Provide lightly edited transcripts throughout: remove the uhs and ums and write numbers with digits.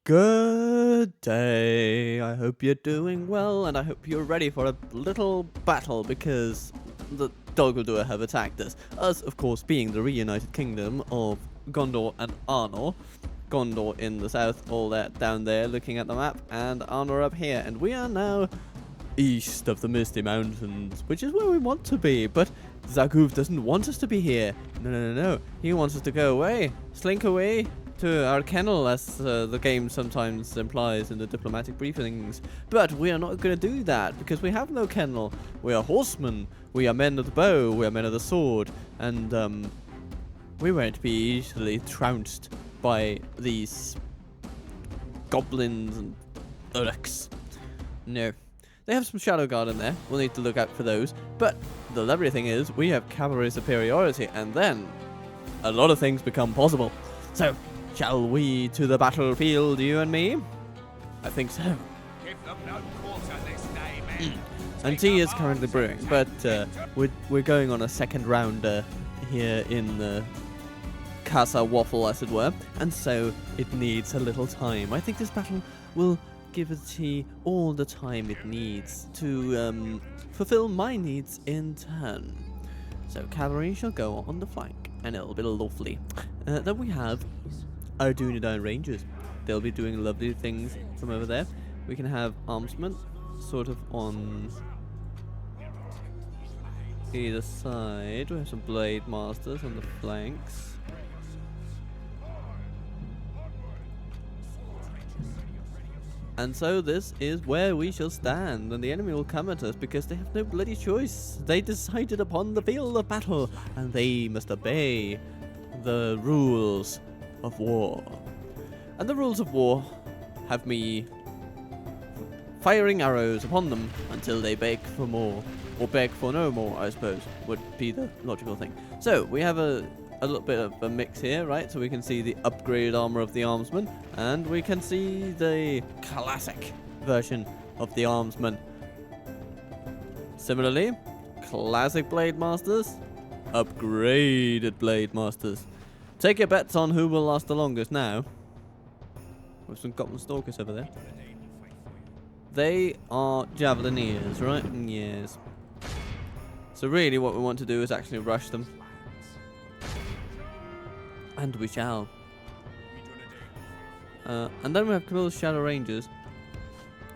Good day. I hope you're doing well, and I hope you're ready for a little battle because the Dol have attacked us. Us, of course, being the reunited kingdom of Gondor and Arnor. Gondor in the south, all that down there looking at the map, and Arnor up here. And we are now east of the Misty Mountains, which is where we want to be. But Zagoof doesn't want us to be here. No. He wants us to go away, slink away to our kennel, as the game sometimes implies in the diplomatic briefings. But we are not going to do that, because we have no kennel. We are horsemen, we are men of the bow, we are men of the sword, and we won't be easily trounced by these goblins and urks. No. They have some shadow guard in there, we'll need to look out for those. But the lovely thing is, we have cavalry superiority, and then a lot of things become possible. So, shall we to the battlefield, you and me? I think so. Give them no quarter this day, men. And tea is currently brewing, but we're going on a second rounder here in the Casa Waffle, as it were, and so it needs a little time. I think this battle will give the tea all the time it needs to fulfill my needs in turn. So cavalry shall go on the flank, and it'll be lovely. Then we have our Rhûnnic Rangers. They'll be doing lovely things from over there. We can have armsmen sort of on either side. We have some blade masters on the flanks. And so this is where we shall stand, and the enemy will come at us because they have no bloody choice. They decided upon the field of battle, and they must obey the rules of war. And the rules of war have me firing arrows upon them until they beg for more, or beg for no more, I suppose, would be the logical thing. So we have a little bit of a mix here, right? So we can see the upgraded armor of the armsman, and we can see the classic version of the armsman. Similarly, classic blade masters, upgraded blade masters. Take your bets on who will last the longest now. We've some goblin stalkers over there. They are javelineers, right? Yes. So really what we want to do is actually rush them. And we shall. And then we have Camille's Shadow Rangers.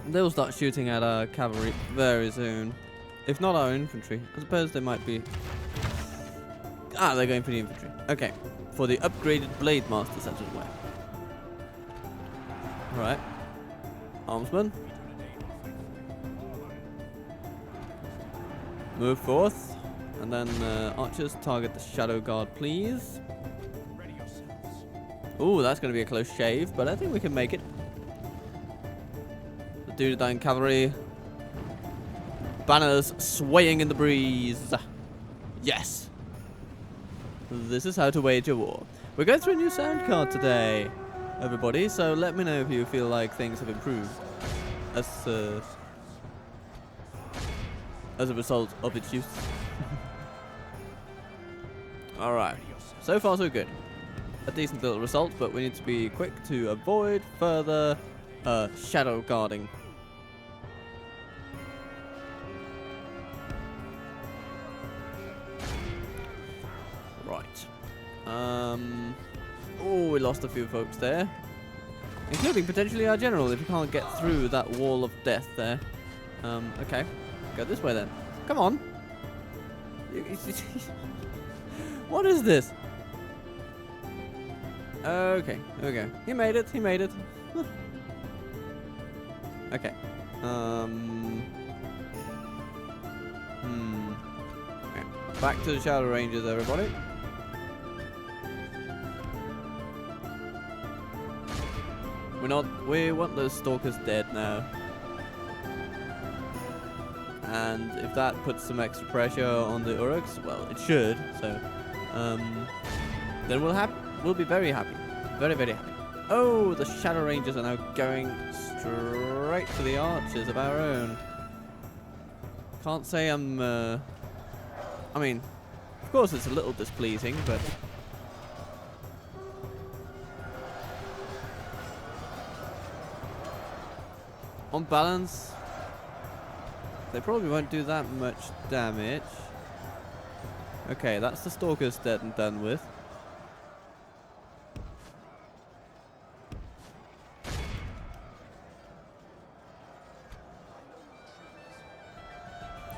They will start shooting at our cavalry very soon. If not our infantry. I suppose they might be... Ah, they're going for the infantry. Okay. For the upgraded blade masters, as it were. Alright. Armsmen. Move forth. And then archers, target the shadow guard, please. Ooh, that's going to be a close shave, but I think we can make it. The Dunedain cavalry. Banners swaying in the breeze. Yes. This is how to wage a war. We're going through a new sound card today, everybody, so let me know if you feel like things have improved as a result of its use. Alright, so far so good. A decent little result, but we need to be quick to avoid further shadow guarding. Right. Oh, we lost a few folks there. Including potentially our general, if you can't get through that wall of death there. Okay. Go this way then. Come on. What is this? Okay, there we go. He made it, he made it. Okay. Okay. Back to the Shadow Rangers, everybody. We want those stalkers dead now. And if that puts some extra pressure on the Uruks, well, it should, so then we'll be very happy. Very, very happy. Oh, the Shadow Rangers are now going straight for the archers of our own. Can't say I'm I mean, of course it's a little displeasing, but On balance, they probably won't do that much damage. Okay, that's the Stalkers dead and done with.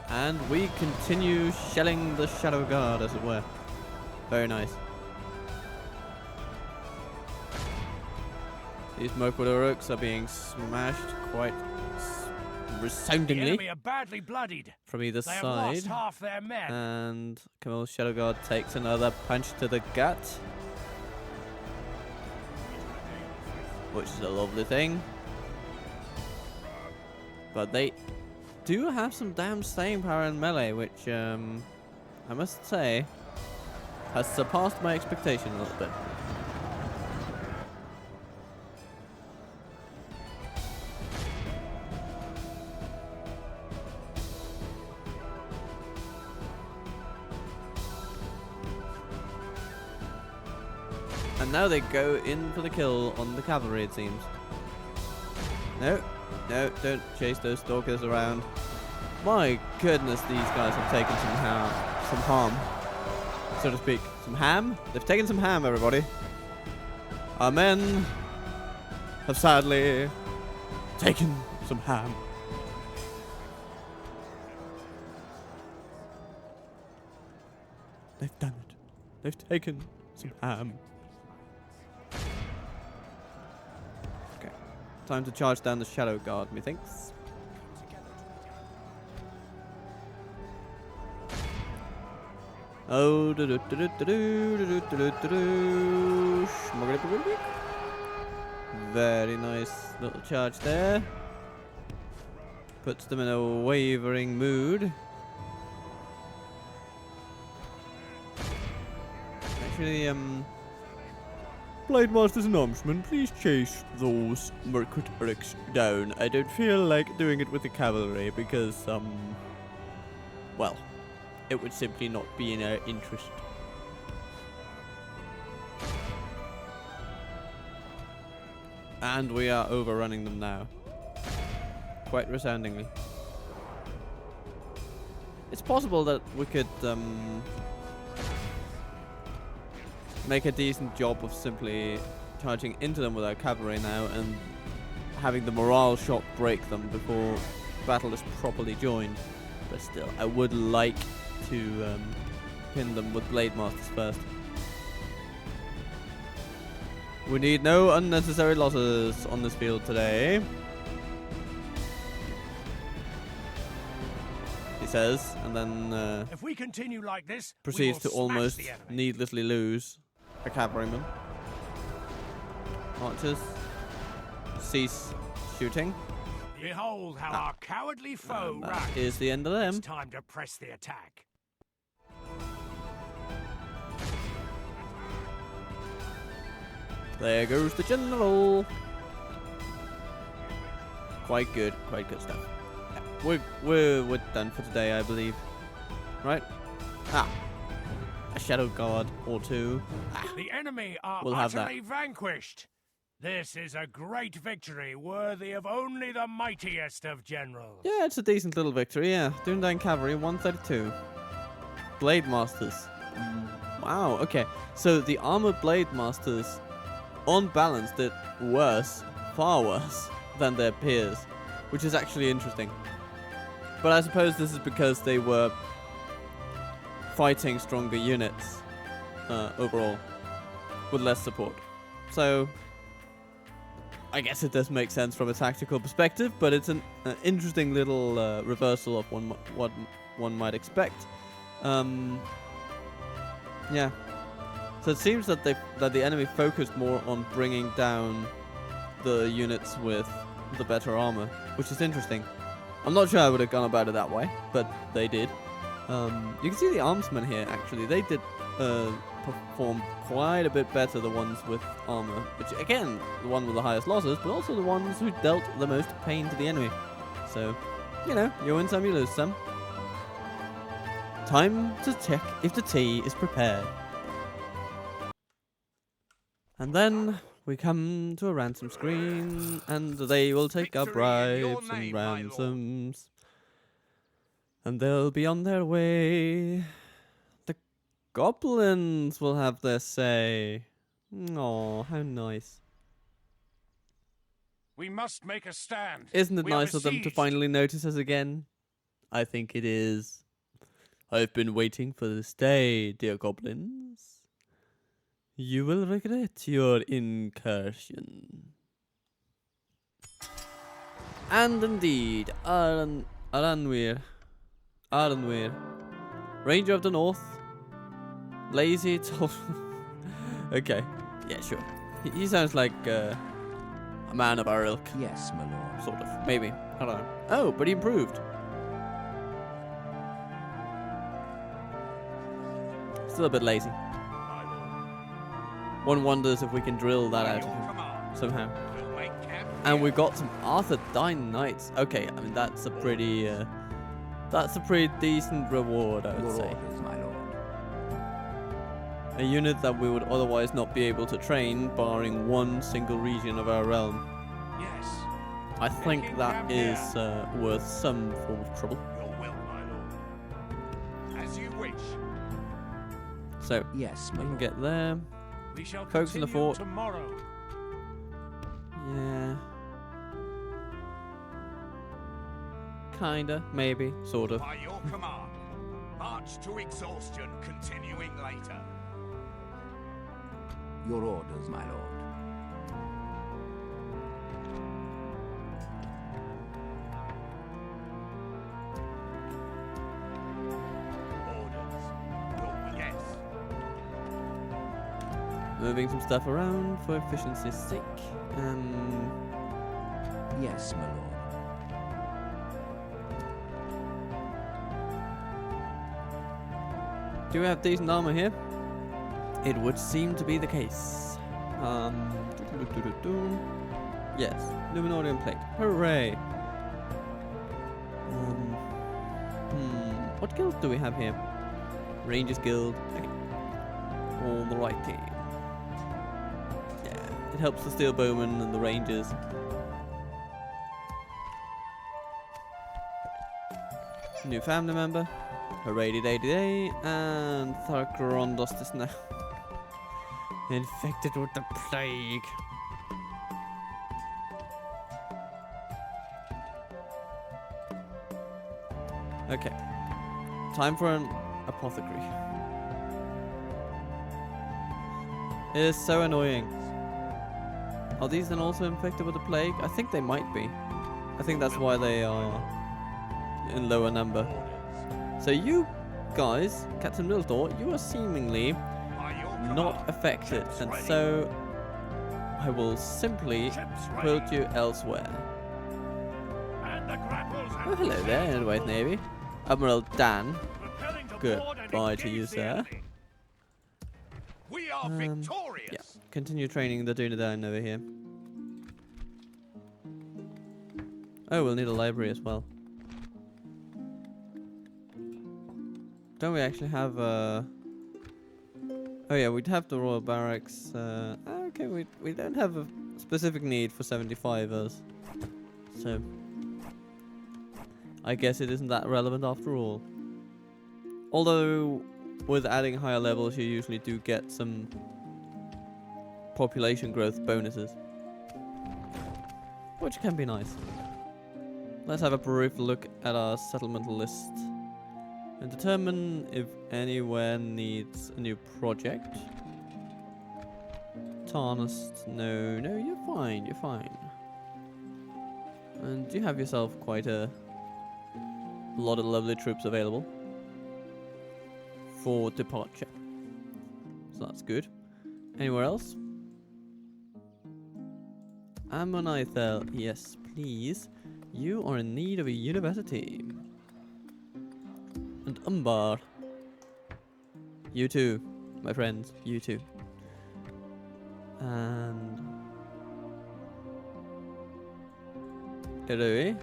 And we continue shelling the Shadow Guard, as it were. Very nice. These Mirkwood Uruks are being smashed quite resoundingly. The enemy are badly bloodied. From either They have side. lost half their men. And Camille's Shadow Guard takes another punch to the gut. Which is a lovely thing. But they do have some damn staying power in melee, which I must say has surpassed my expectation a little bit. And now they go in for the kill on the cavalry, it seems. No, no, don't chase those stalkers around. My goodness, these guys have taken some harm, so to speak. Some ham? They've taken some ham, everybody. Our men have sadly taken some ham. They've done it. They've taken some ham. Okay. Time to charge down the Shadow Guard, methinks. Oh, very nice little charge there. Puts them in a wavering mood. Actually, Blade Masters and Armsmen, please chase those Mirkwood Uruks down. I don't feel like doing it with the cavalry because, well, it would simply not be in our interest. And we are overrunning them now. Quite resoundingly. It's possible that we could make a decent job of simply charging into them with our cavalry now and having the morale shot break them before battle is properly joined. But still, I would like to pin them with Blade Masters first. We need no unnecessary losses on this field today, he says, and then If we continue like this, proceeds to we will almost smash the enemy. needlessly lose a cavalryman. Archers, cease shooting. Behold how our cowardly foe And that runs. is the end of them. It's time to press the attack. There goes the general. Quite good stuff. Yeah, we're done for today, I believe. Right? A Shadow Guard or two. The enemy are We'll have that. utterly vanquished. This is a great victory worthy of only the mightiest of generals. Yeah, it's a decent little victory, yeah. Doom Cavalry, 132. Blade Masters. Wow, okay. So the Armored Blade Masters, on balance, did worse, far worse, than their peers, which is actually interesting. But I suppose this is because they were fighting stronger units overall, with less support. So I guess it does make sense from a tactical perspective, but it's an interesting little reversal of what one might expect. Yeah. So it seems that the enemy focused more on bringing down the units with the better armor, which is interesting. I'm not sure I would have gone about it that way, but they did. You can see the armsmen here, actually. They did perform quite a bit better, the ones with armor. Which, again, the one with the highest losses, but also the ones who dealt the most pain to the enemy. So, you know, you win some, you lose some. Time to check if the tea is prepared. And then we come to a ransom screen, and they will take our Victory in your bribes and name, my lord. ransoms. And they'll be on their way. The goblins will have their say. Oh, how nice. We must make a stand. Isn't it We are nice of them to besieged. finally notice us again? I think it is. I've been waiting for this day, dear goblins. You will regret your incursion. And indeed, Aranweir, Ranger of the North, lazy okay, yeah, sure. He sounds like a man of our ilk. Yes, my lord. Sort of, maybe. I don't know. Oh, but he improved. Still a bit lazy. My lord. One wonders if we can drill that By out your of him command, somehow. we'll make camp And here. we got some Arthur Dine Knights. Okay, I mean that's a pretty decent reward, I would Your say. orders, my lord. A unit that we would otherwise not be able to train, barring one single region of our realm. Yes. I think Making that camp is here. worth some form of trouble. Your will, my lord. As you wish. So Yes, my we can lord. get there. We shall Folks in the continue fort. tomorrow. Yeah. Kinda, maybe, sort of. By your command. March to exhaustion, continuing later. Your orders, my lord. Orders. Your will. Yes. Moving some stuff around for efficiency's sake. Yes, my lord. Do we have decent armor here? It would seem to be the case. Yes, Luminorium plate. Hooray! What guilds do we have here? Rangers Guild. Okay. All the right team. Yeah, it helps the Steel Bowmen and the Rangers. New family member. Hooray day, and Tharkarondos is now infected with the plague. Okay, time for an apothecary. It is so annoying. Are these then also infected with the plague? I think they might be. I think that's why they are in lower number. So you guys, Captain Mildor, you are seemingly By your command. not affected, and so I will simply Ships put ready. you elsewhere. And the grapples have Oh, hello there, sailed Advice for Navy. Admiral Dan. propelling to Good. board and Bye to engage you, the sir. enemy. We are Yeah, victorious. continue training the Dunedain over here. Oh, we'll need a library as well. Don't we actually have a... Oh yeah, we'd have the Royal Barracks. Okay, we don't have a specific need for 75ers. So... I guess it isn't that relevant after all. Although, with adding higher levels, you usually do get some population growth bonuses, which can be nice. Let's have a brief look at our settlement list and determine if anywhere needs a new project. Tarnist, no, you're fine. And you have yourself quite a lot of lovely troops available for departure. So that's good. Anywhere else? Ammonithel, yes, please. You are in need of a university. And Umbar. You too, my friends, you too. And Louis.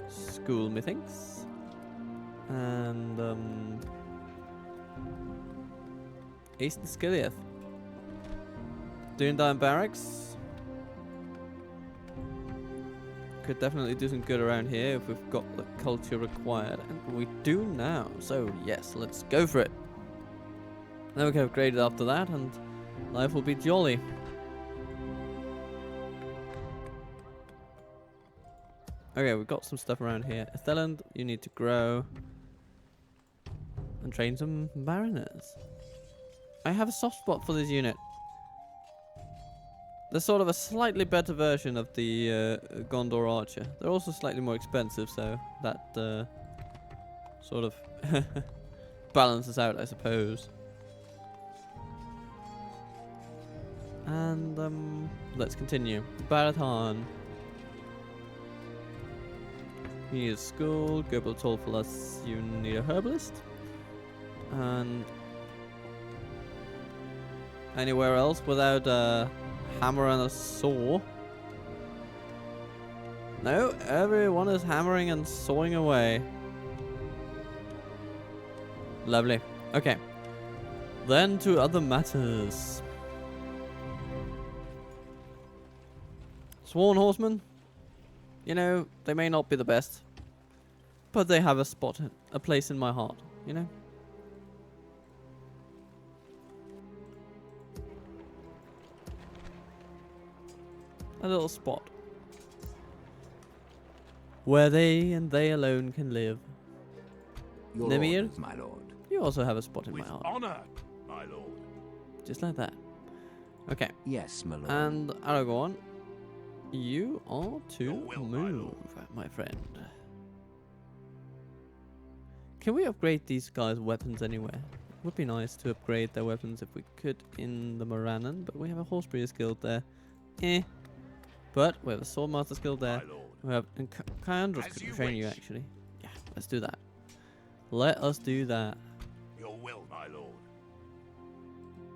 School, methinks. And East Skiliath. Dúnedain barracks. Could definitely do some good around here if we've got the culture required, and we do now. So yes, let's go for it. Then we can upgrade it after that, and life will be jolly. Okay, we've got some stuff around here. Etheland, you need to grow and train some mariners. I have a soft spot for this unit. They're sort of a slightly better version of the Gondor Archer. They're also slightly more expensive, so that sort of balances out, I suppose. And let's continue. Barad-Dûr. You need a school. Goebel told for us you need a herbalist. And anywhere else without a hammer and a saw? No, everyone is hammering and sawing away. Lovely. Okay. Then to other matters. Sworn horsemen? You know, they may not be the best, but they have a spot, a place in my heart, you know? A little spot where they and they alone can live. Your Nemir, orders, my lord. you also have a spot in With my heart. honor, my lord. Just like that. Okay. Yes, my lord. And Aragorn, you are to Your will, my move, lord. my friend. Can we upgrade these guys' weapons anywhere? It would be nice to upgrade their weapons if we could in the Morannon, but we have a horse breeder's guild there. Eh. But we have a swordmaster's guild there. My lord. We have Kyandros As could you train you wish. actually. Yeah, let's do that. Let us do that. Your will, my lord.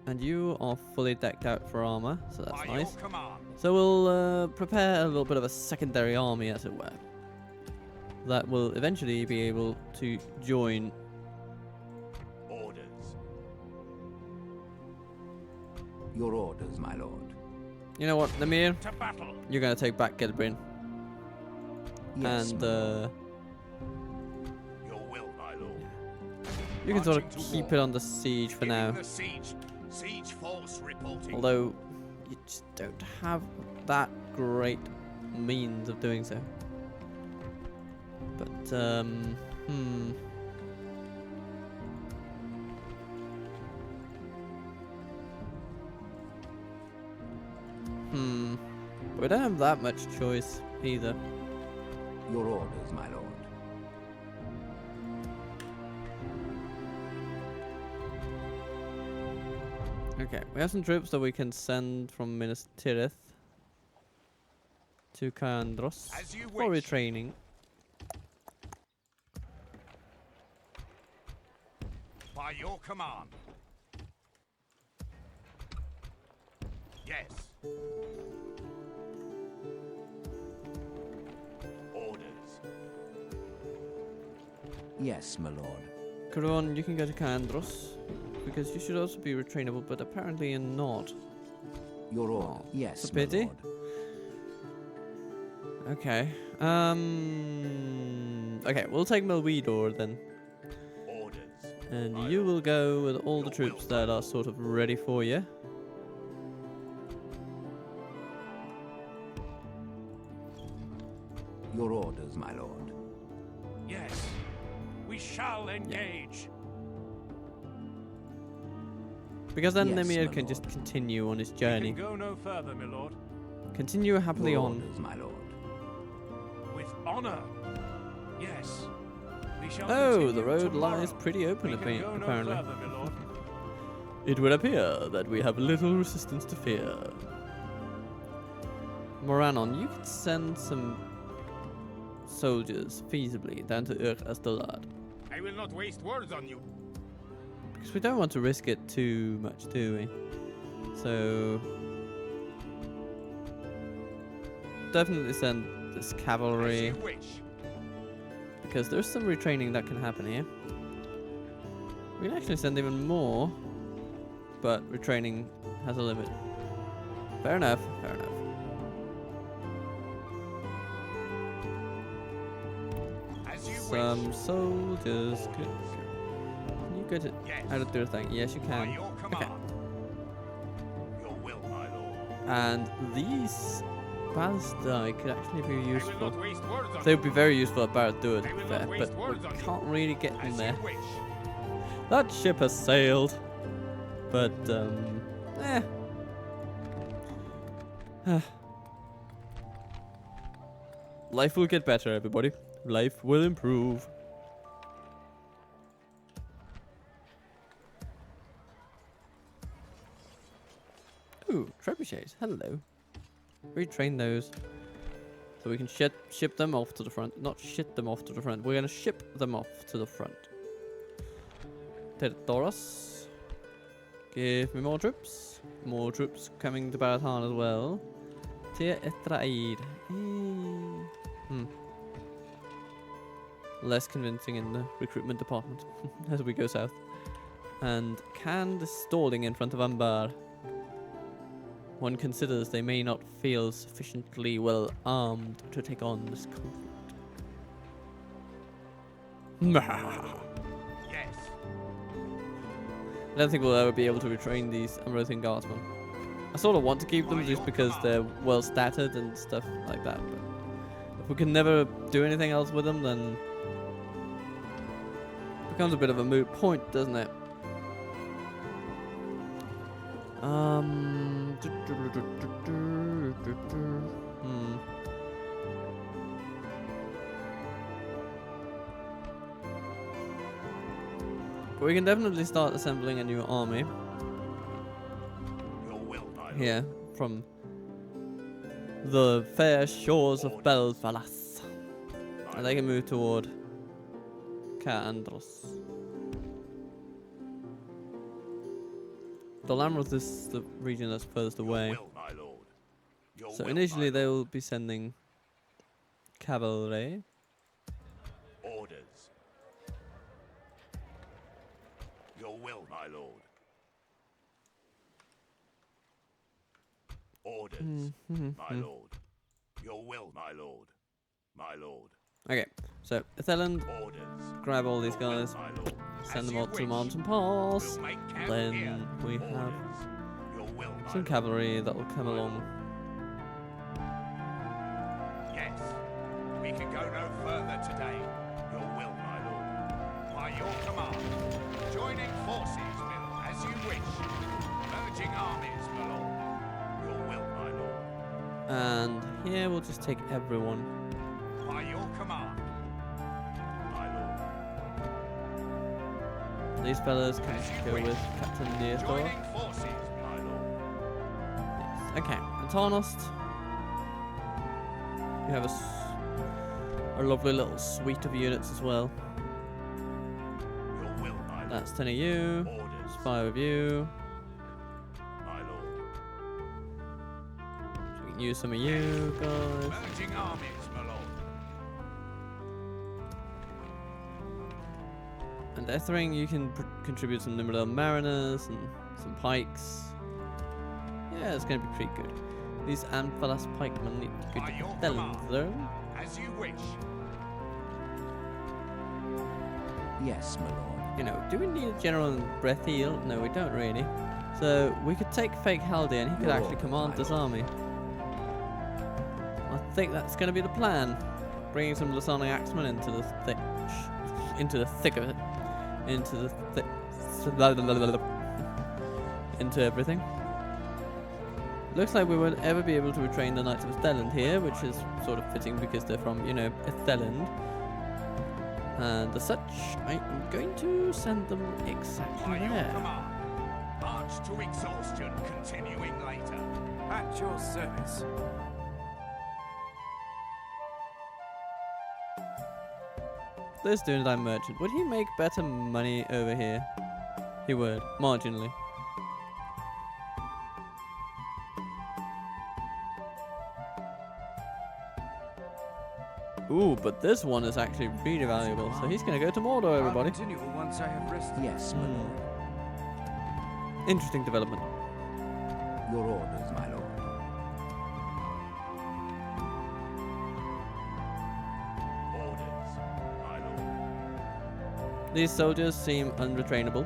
And you are fully decked out for armor, so that's By nice. your command. So we'll prepare a little bit of a secondary army, as it were, that will eventually be able to join. Orders. Your orders, my lord. You know what, Namir? To battle. You're gonna take back Gilbrin, Yes, and my lord. Your will, my lord. you can sort of Marching to keep war. it on the siege for now. Beginning the siege. Siege force reporting. Although you just don't have that great means of doing so. But But we don't have that much choice either. Your orders, my lord. Okay, we have some troops that we can send from Minas Tirith to Kyandros As you for wish. retraining. By your command. Yes. Orders. Yes, my lord. Karon, you can go to Kyandros because you should also be retrainable, but apparently you're not. Your order. Oh, Yes, it's a my pity. lord. Okay. Okay, we'll take Melwidor then. Orders. And My you lord. will go with all the Your troops will, that my are sort of ready for you. Your orders, my lord. Yes, we shall engage. Because then Yes, Nemir my can just lord. continue on his We journey. can go no further, my lord. Continue happily Your on. orders, my lord. With honor. Yes. We shall Oh, continue the road tomorrow. lies pretty open, We can go no apparently. further, my lord. It would appear that we have little resistance to fear. Morannon, you could send some soldiers feasibly down to Ur-Astolad. I will not waste words on you. Because we don't want to risk it too much, do we? So definitely send this As cavalry, you wish. because there's some retraining that can happen here. We can actually send even more, but retraining has a limit. Fair enough. Fair enough. As you Some wish. soldiers. Can you go to Yes. Barad-Dûr thing? Yes, you By can. your command. Your will, my lord. And these ballista could actually be I will useful. not waste words on They would be very useful at Barad-Dûr, to I be will fair, not but waste we words on you. can't really get in As there. you wish. That ship has sailed, but eh. Life will get better, everybody. Life will improve. Ooh, trebuchets. Hello. Retrain those. So we can ship them off to the front. Not ship them off to the front. We're gonna ship them off to the front. Territoros. Give me more troops. More troops coming to Barad-Dûr as well. Tir Etraid. Less convincing in the recruitment department as we go south. And canned stalling in front of Angmar. One considers they may not feel sufficiently well armed to take on this conflict. Yes. I don't think we'll ever be able to retrain these Amrothian guardsmen. I sort of want to keep them just because they're well statted and stuff like that, but if we can never do anything else with them, then it becomes a bit of a moot point, doesn't it? But we can definitely start assembling a new army Your will, my lord. here from the fair shores of Belfalas. And they can move toward Kaandros. Dalamroth is the region that's furthest away. Your will, my lord. Your So will, initially my they lord. will be sending cavalry. Orders. Your will, my lord. Orders, my lord. Your will, my lord. My lord. Okay, so Etheland, Orders. grab all these Your will, guys, my lord. send As them you out to wish. Mountain Pass. We'll make camp Then here. we have Orders. Your will, my some lord. cavalry that will come along. Yes. We can go no further today. Your will, my lord. By your command. Joining forces, Mill, as you wish. Merging armies, my lord. Your will, my lord. And here we'll just take everyone. By your command. My lord. These fellas can As you go wish. with Captain Nearthor. Joining forces, my lord. Yes. Okay, and Tarnost. We have a lovely little suite of units as well. Your will, my lord. That's 10 of you, Orders, 5 of you. my lord. So we can use some of you guys. Merging armies, my lord. And Ethering, you can contribute some Nimrod Mariners and some pikes. Yeah, it's going to be pretty good. These Amphalas pikemen need to go By to your Etheland, command. though. As you wish. Yes, my lord. You know, do we need a general in Brethil? No, we don't really. So we could take Fael-dir and he could Your actually orders, command my this lord. army. I think that's going to be the plan. Bringing some Lasani axemen into the thick of it, into the thick, into everything. Looks like we won't ever be able to retrain the Knights of Etheland here, which is sort of fitting because they're from, you know, Etheland. And as such, I am going to send them exactly By your there. command. March to exhaustion, continuing later. At your service. This Dunedain merchant, would he make better money over here? He would, marginally. Ooh, but this one is actually really valuable, so he's going to go to Mordor, everybody. I'll continue once I have rested. Yes, my lord. Interesting development. Your orders, my lord. These soldiers seem unretrainable.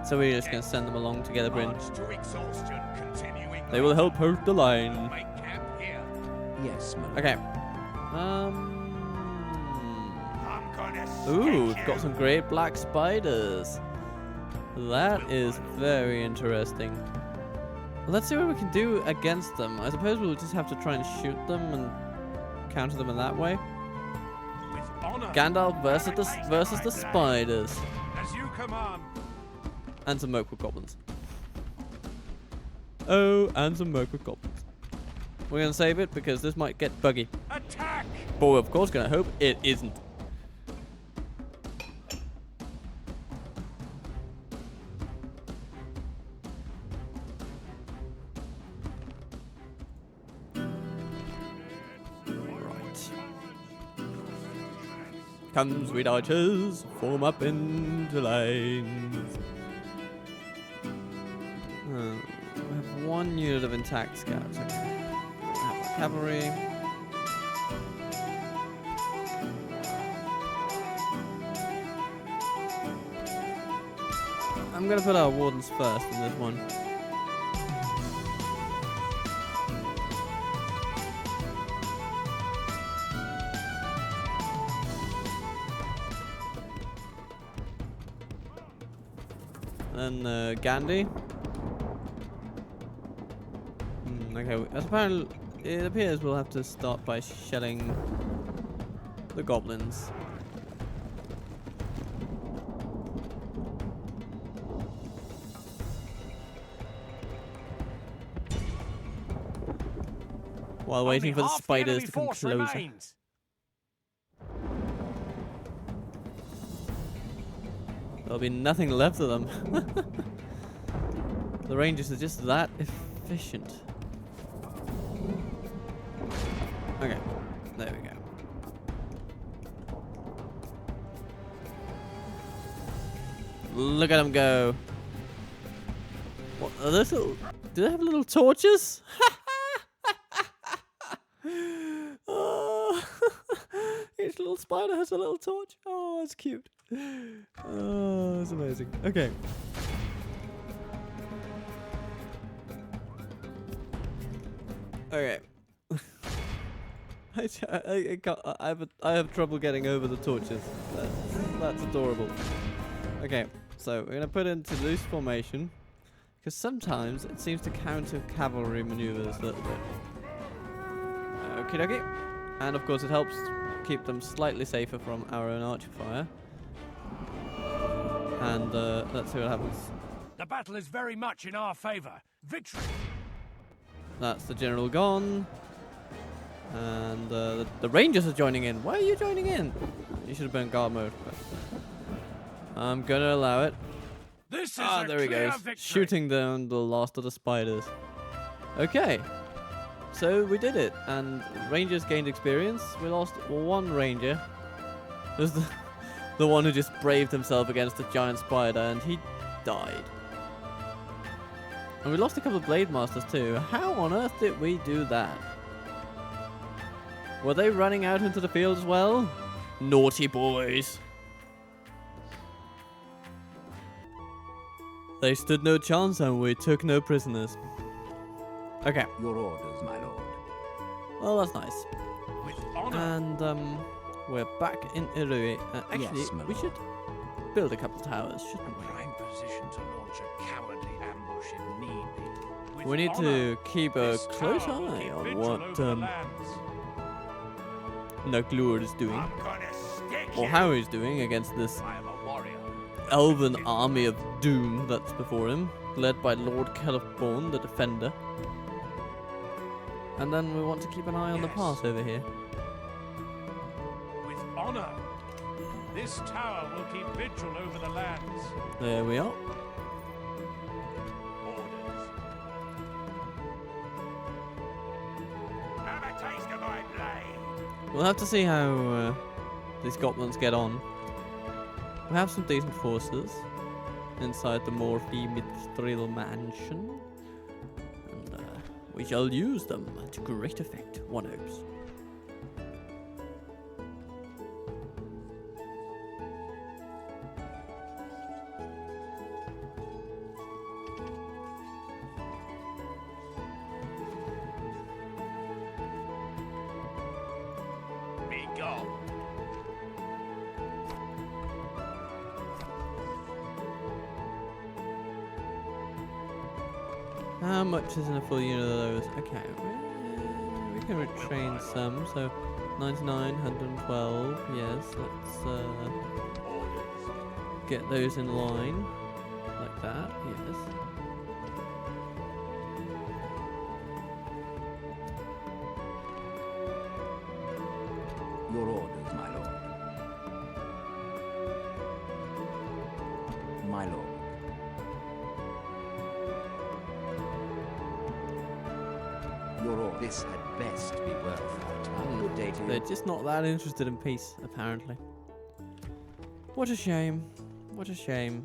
So we're just gonna send them along together, Bryn. March to exhaustion, continuing. They will help hold the line. Make camp here. Yes, my lord. Okay. I'm gonna Ooh, stick we've got you. some great black spiders. That is very interesting. Let's see what we can do against them. I suppose we'll just have to try and shoot them and counter them in that way. With honor. Gandalf versus the spiders. As you command. And some Mirkwood goblins. Oh, and some Mirkwood goblins. We're gonna save it because this might get buggy. Attack! But we're of course gonna hope it isn't. Come, sweet archers, form up into lines. We have one unit of intact scouts. Okay. We have our cavalry. I'm gonna put our wardens first in this one. And Gandhi. Okay, as apparently it appears we'll have to start by shelling the goblins. While waiting for the spiders to come closer. There'll be nothing left of them. The Rangers are just that efficient. Okay, there we go. Look at them go. What are those little? Do they have little torches? Oh, each little spider has a little torch. Oh, that's cute. Oh, that's amazing. Okay. Okay. I have trouble getting over the torches. That's adorable. Okay, so we're gonna put into loose formation because sometimes it seems to counter cavalry maneuvers a little bit. Okie dokie. And of course it helps keep them slightly safer from our own archer fire. And let's see what happens. The battle is very much in our favor. Victory! That's the general gone. And the Rangers are joining in. Why are you joining in? You should have been in guard mode. I'm gonna allow it. This is There he goes. victory. Shooting down the last of the spiders. Okay. So we did it. And Rangers gained experience. We lost one Ranger. It was the one who just braved himself against a giant spider and he died. And we lost a couple of Blade Masters too. How on earth did we do that? Were they running out into the field as well? Naughty boys. They stood no chance and we took no prisoners. Okay. Your orders, my lord. Well, that's nice. With honor. And we're back in Rhûnnic. Actually, Yes, my we should build a couple towers, shouldn't we? We're in position to launch a cowardly ambush if need be. With We need honor, to keep a this close tower will eye keep on vigil what over the lands. Naglur is doing, I'm gonna stick or you. how he's doing against this I am a warrior. elven army of doom that's before him, led by Lord Grimborn, the Defender. And then we want to keep an eye on the Yes. pass over here. With honor. This tower will keep vigil over the lands. There we are. Orders. Have a taste of my blade. We'll have to see how these goblins get on. We have some decent forces inside the Morphe Mithril mansion. And we shall use them to great effect, one hopes. How much is in a full unit of those? Okay, we can retrain some. So 99, 112. Yes, let's get those in line like that. Yes. Your orders, my lord. My lord. Your order. This had best be worth our time. Good day to They're you. just not that interested in peace, apparently. What a shame. What a shame.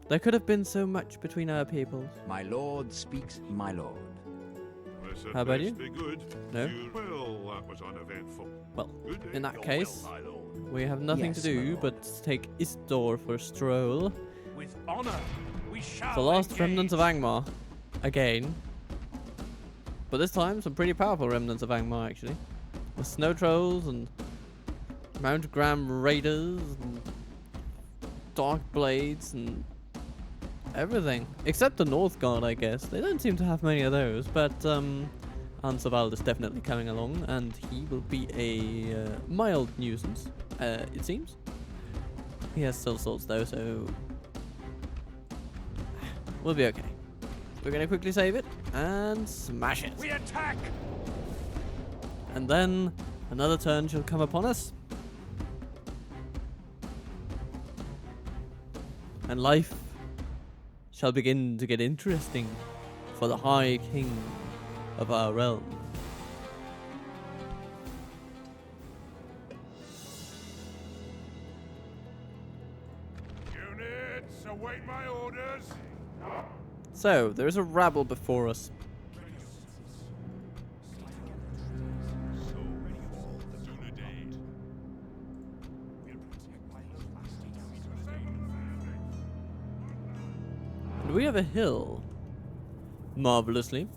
There could have been so much between our peoples. My lord speaks, my lord. How about you? Be good. No? Well, that was uneventful. Well, Good day. in that Your case, will, my lord. we have nothing Yes, to my do lord. but take Istor for a stroll. With honor, we shall The last engage. remnants of Angmar. Again. But this time, some pretty powerful remnants of Angmar, actually. With snow trolls and Mount Graham raiders and dark blades and everything. Except the Northguard, I guess. They don't seem to have many of those, but Ansevald is definitely coming along, and he will be a mild nuisance, it seems. He has still swords though, so we'll be okay. We're gonna quickly save it and smash it. We attack! And then another turn shall come upon us. And life shall begin to get interesting for the High King of our realm. Units, await my orders. So, there is a rabble before us. And we have a hill. Marvelously.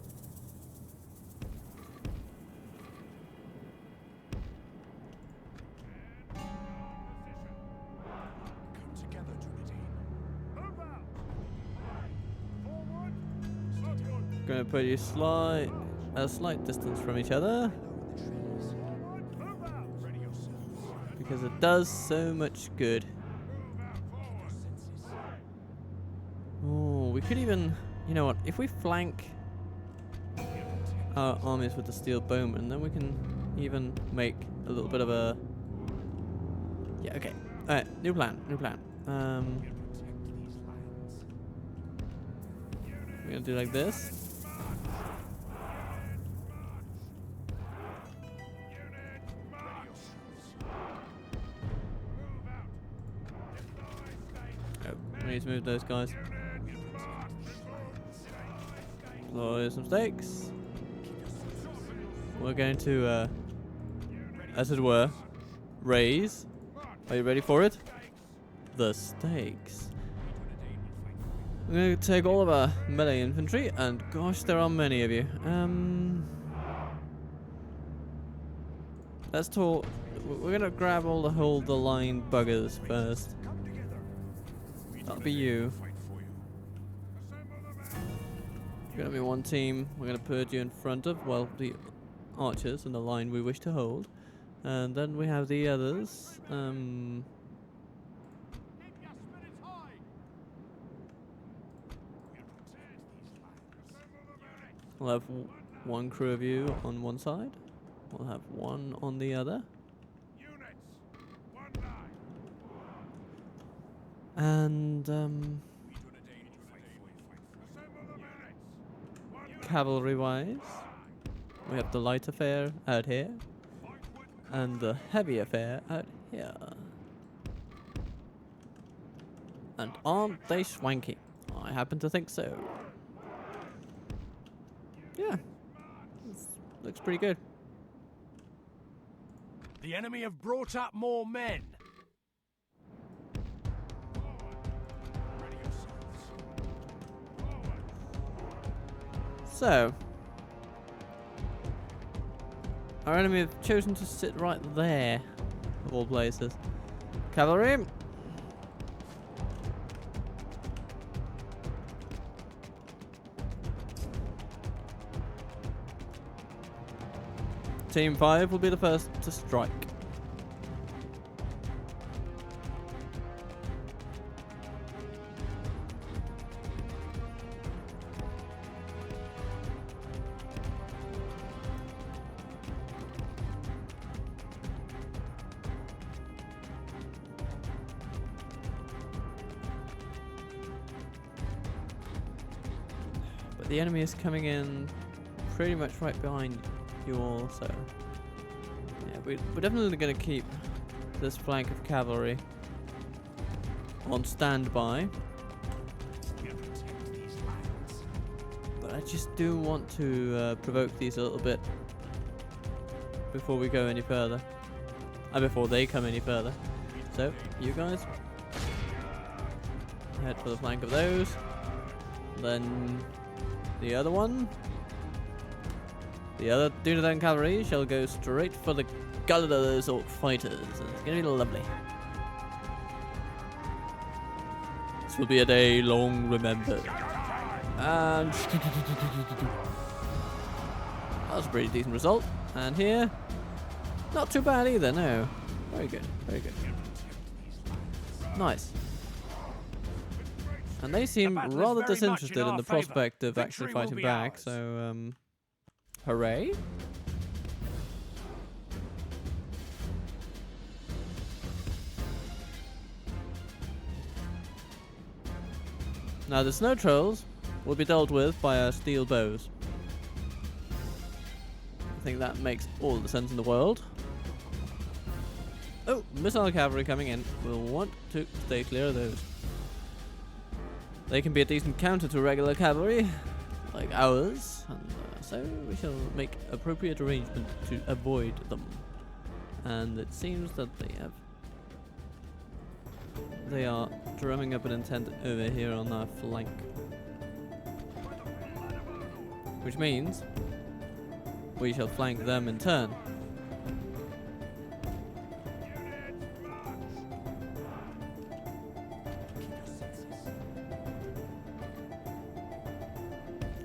Gonna put you a slight distance from each other. Because it does so much good. Oh, we could even, you know what, if we flank our armies with the steel bowmen, then we can even make a little bit of a... Yeah, okay. Alright, new plan. We're gonna do like this. Oh, we need to move those guys. Lower some stakes. We're going to, as it were, raise. Are you ready for it? The stakes. I'm going to take all of our melee infantry, and gosh, there are many of you. Let's talk. We're going to grab all the hold the line buggers first. That'll be you. You're going to be one team. We're going to put you in front of, well, the archers and the line we wish to hold. And then we have the others. We'll have one crew of you on one side. We'll have one on the other. And cavalry-wise, we have the light affair out here, and the heavy affair out here. And aren't they swanky? I happen to think so. Yeah, looks pretty good. The enemy have brought up more men. So, our enemy have chosen to sit right there, of all places. Cavalry. Team 5 will be the first to strike. But the enemy is coming in pretty much right behind you all, so yeah, we're definitely going to keep this flank of cavalry on standby. But I just do want to provoke these a little bit before we go any further. Before they come any further. So, you guys head for the flank of those. Then the other one. The other Dunedain cavalry shall go straight for the Galado's orc fighters. It's going to be lovely. This will be a day long remembered. And that was a pretty decent result. And here, not too bad either, no. Very good, very good. Nice. And they seem rather disinterested in the prospect of actually fighting back, so hooray. Now the snow trolls will be dealt with by our steel bows. I think that makes all the sense in the world. Oh, missile cavalry coming in. We'll want to stay clear of those. They can be a decent counter to regular cavalry, like ours, and so we shall make appropriate arrangement to avoid them. And it seems that they are drumming up an intent over here on our flank. Which means we shall flank them in turn.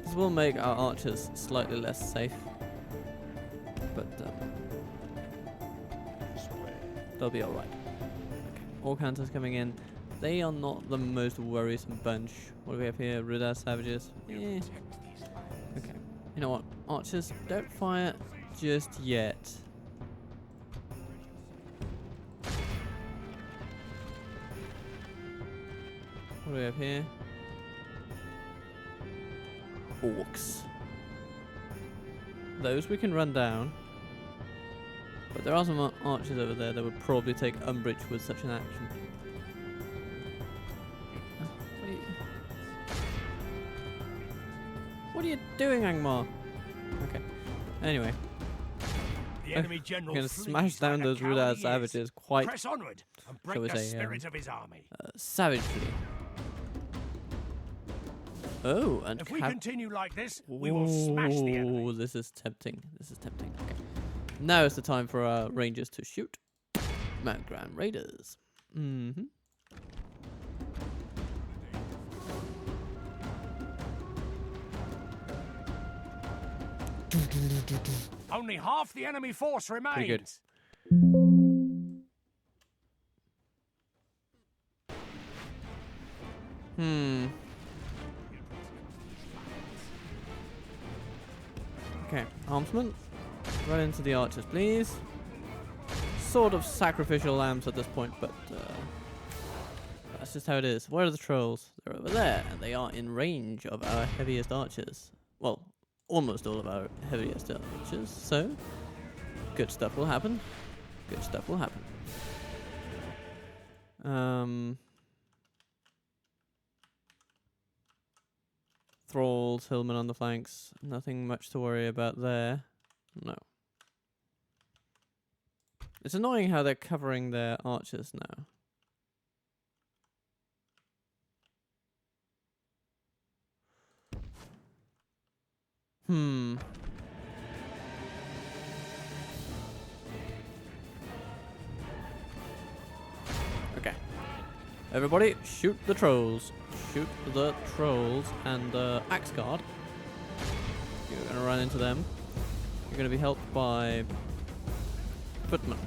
This will make our archers slightly less safe, but they'll be alright. Okay. Orc hunters coming in. They are not the most worrisome bunch. What do we have here? Rudar savages. Yeah. Okay. You know what? Archers, don't fire just yet. What do we have here? Orcs. Those we can run down. But there are some archers over there that would probably take umbrage with such an action. What are you doing, Angmar? Okay. Anyway. The enemy general going to smash down those Rudar savages quite, press onward and break the spirit of his army. Savagely. Oh, and if we continue like this, we will smash the enemy. This is tempting. This is tempting. Okay. Now is the time for our rangers to shoot. Mount Grand Raiders. Mm-hmm. Only half the enemy force remains. Pretty good. Okay, armsmen, run into the archers, please. Sort of sacrificial lambs at this point, but that's just how it is. Where are the trolls? They're over there, and they are in range of our heaviest archers. Well, almost all of our heaviest archers, so good stuff will happen. Good stuff will happen. Thralls, hillmen on the flanks. Nothing much to worry about there. No. It's annoying how they're covering their archers now. Okay. Everybody, shoot the trolls. Shoot the trolls and Axe Guard. You're gonna run into them. You're going to be helped by footmen.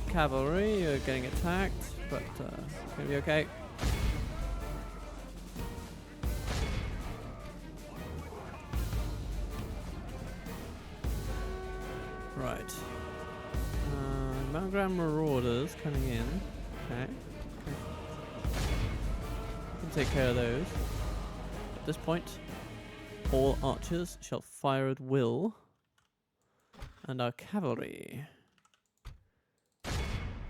Cavalry, you're getting attacked, but it's gonna be okay. Right. Background marauders coming in. Okay. We can take care of those. At this point, all archers shall fire at will, and our cavalry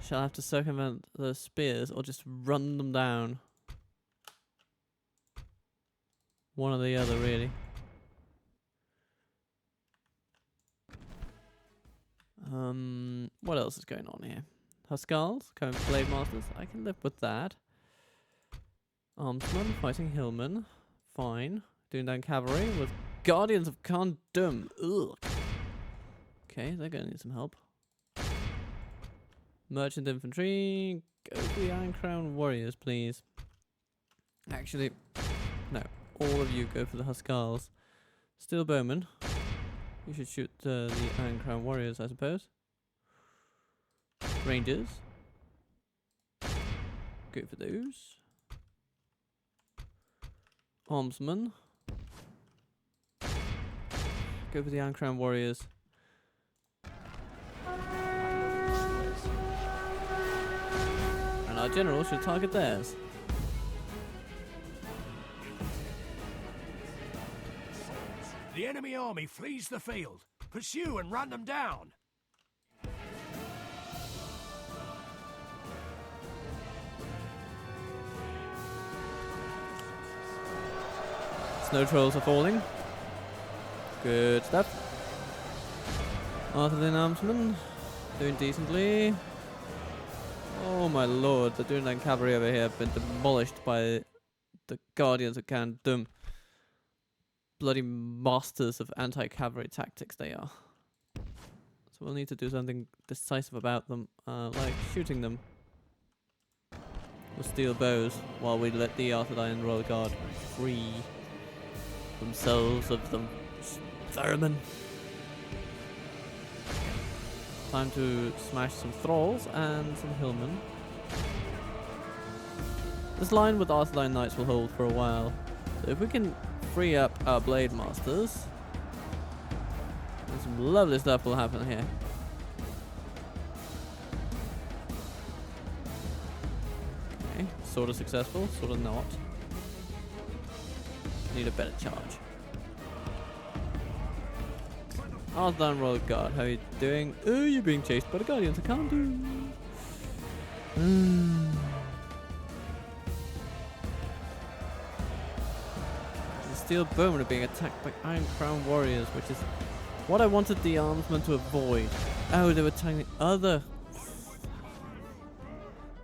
shall have to circumvent the spears or just run them down. One or the other, really. What else is going on here? Huskars, coming blade masters. I can live with that. Armsmen fighting hillmen. Fine. Doing down cavalry with guardians of Khand Dûm. Ugh. Okay, they're gonna need some help. Merchant infantry, go to the Iron Crown warriors, please. Actually, no. All of you go for the Huskars. Steel bowmen. You should shoot the Iron Crown warriors, I suppose. Rangers. Go for those. Armsmen. Go for the Iron Crown warriors. And our general should target theirs. The enemy army flees the field. Pursue and run them down. Snow trolls are falling. Good stuff. Arthur the Armsman doing decently. Oh my lord, the Dunedain cavalry over here have been demolished by the Guardians of Khand Dûm. Bloody masters of anti-cavalry tactics they are. So we'll need to do something decisive about them, like shooting them with steel bows while we let the Arthur Royal Guard free themselves of them vermin. Time to smash some thralls and some hillmen. This line with Arthur Knights will hold for a while. So if we can free up our blade masters, then some lovely stuff will happen here. Okay, sort of successful, sort of not. Need a better charge. Arthur Royal Guard, how are you doing? Oh, you're being chased by the Guardians, I can't do. The Steel Bowmen are being attacked by Iron Crown warriors, which is what I wanted the armsmen to avoid. Oh, they were attacking the other.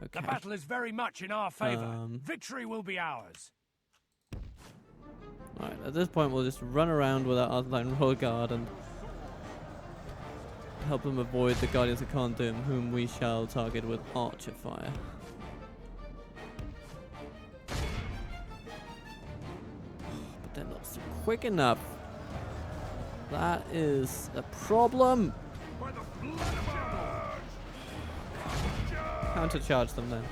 Okay. The battle is very much in our favor. Victory will be ours. Alright, at this point we'll just run around with our Arthur Royal Guard and help them avoid the Guardians of Khand Dûm, whom we shall target with archer fire. But they're not quick enough. That is a problem. Countercharge them then.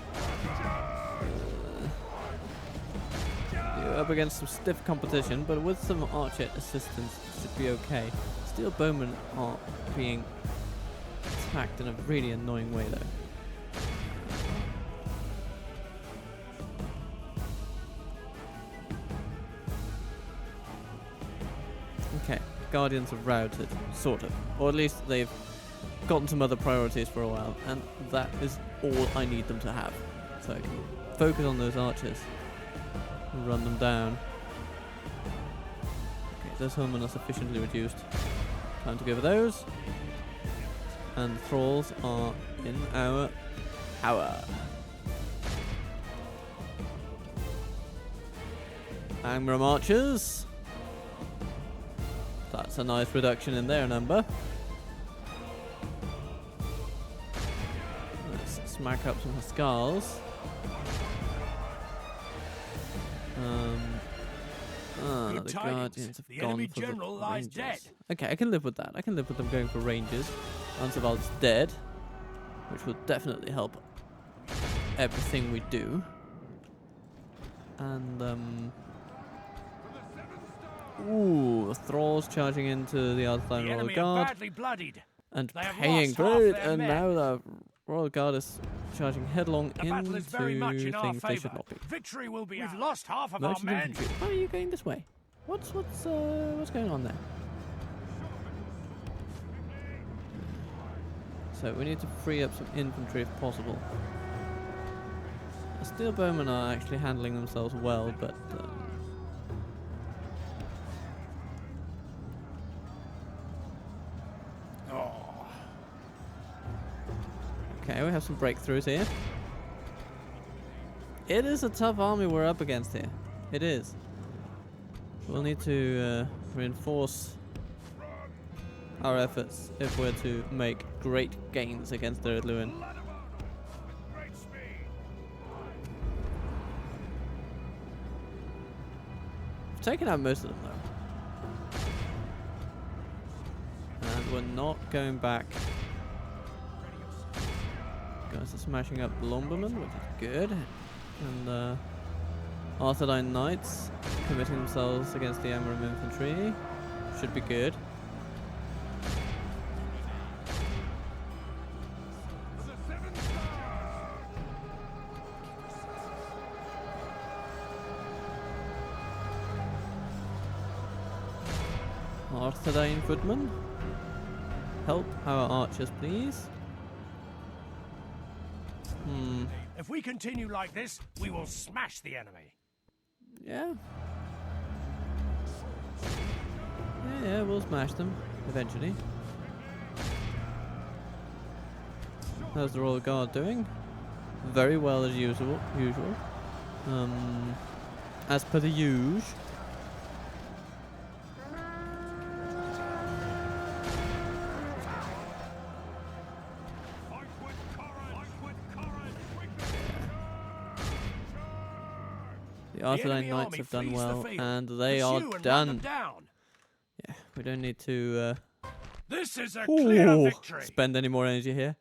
You're up against some stiff competition, but with some archer assistance, it should be okay. Steel bowmen are being attacked in a really annoying way, though. Okay, Guardians are routed, sort of. Or at least they've gotten some other priorities for a while, and that is all I need them to have. So I can focus on those archers and run them down. Okay, those hillmen are sufficiently reduced. Time to go for those. And the thralls are in our power. Angmar archers. That's a nice reduction in their number. smack up some Huskars. Good The tidings. Guardians have The gone enemy for general the lies Rangers. dead. Okay, I can live with that. I can live with them going for Rangers. Ansevald's dead, which will definitely help everything we do. And ooh, Thralls charging into the Arthur The Royal enemy are Guard badly bloodied. and They have paying lost for half it, their and men. now the Royal Guard is charging headlong The battle is very much into in our things they should favour. not be. Victory will be. We've lost half of our Merchant men. infantry. Why are you going this way? What's going on there? So we need to free up some infantry if possible. The steel bowmen are actually handling themselves well, but okay, we have some breakthroughs here. It is a tough army we're up against here. It is. We'll need to reinforce our efforts if we're to make great gains against the Lewin. Great speed. We've taken out most of them though. And we're not going back. Guys are smashing up lumbermen, which is good. And Arthurine Knights committing themselves against the Angmar infantry. Should be good. Arthurine footmen, help our archers, please. If we continue like this, we will smash the enemy. Yeah. Yeah, we'll smash them eventually. How's the Royal Guard doing? Very well as usual. As per the usual. The Arthurine Knights have done well, and they are done. Yeah, we don't need to This is a clear victory. spend any more energy here.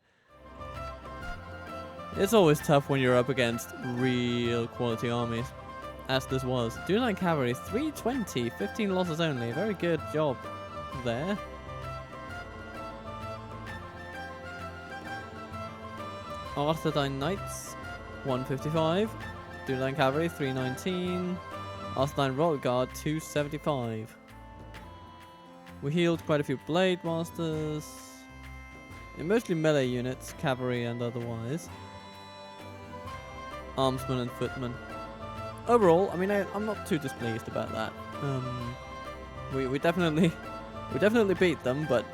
It's always tough when you're up against real quality armies, as this was. Dunine Cavalry, 320, 15 losses only. Very good job there. Arthurine Knights, 155. Dunine Cavalry, 319. Arthurine Royal Guard, 275. We healed quite a few Blade Masters. Mostly melee units, cavalry and otherwise. Armsmen and footmen. Overall, I mean, I'm not too displeased about that. We definitely beat them, but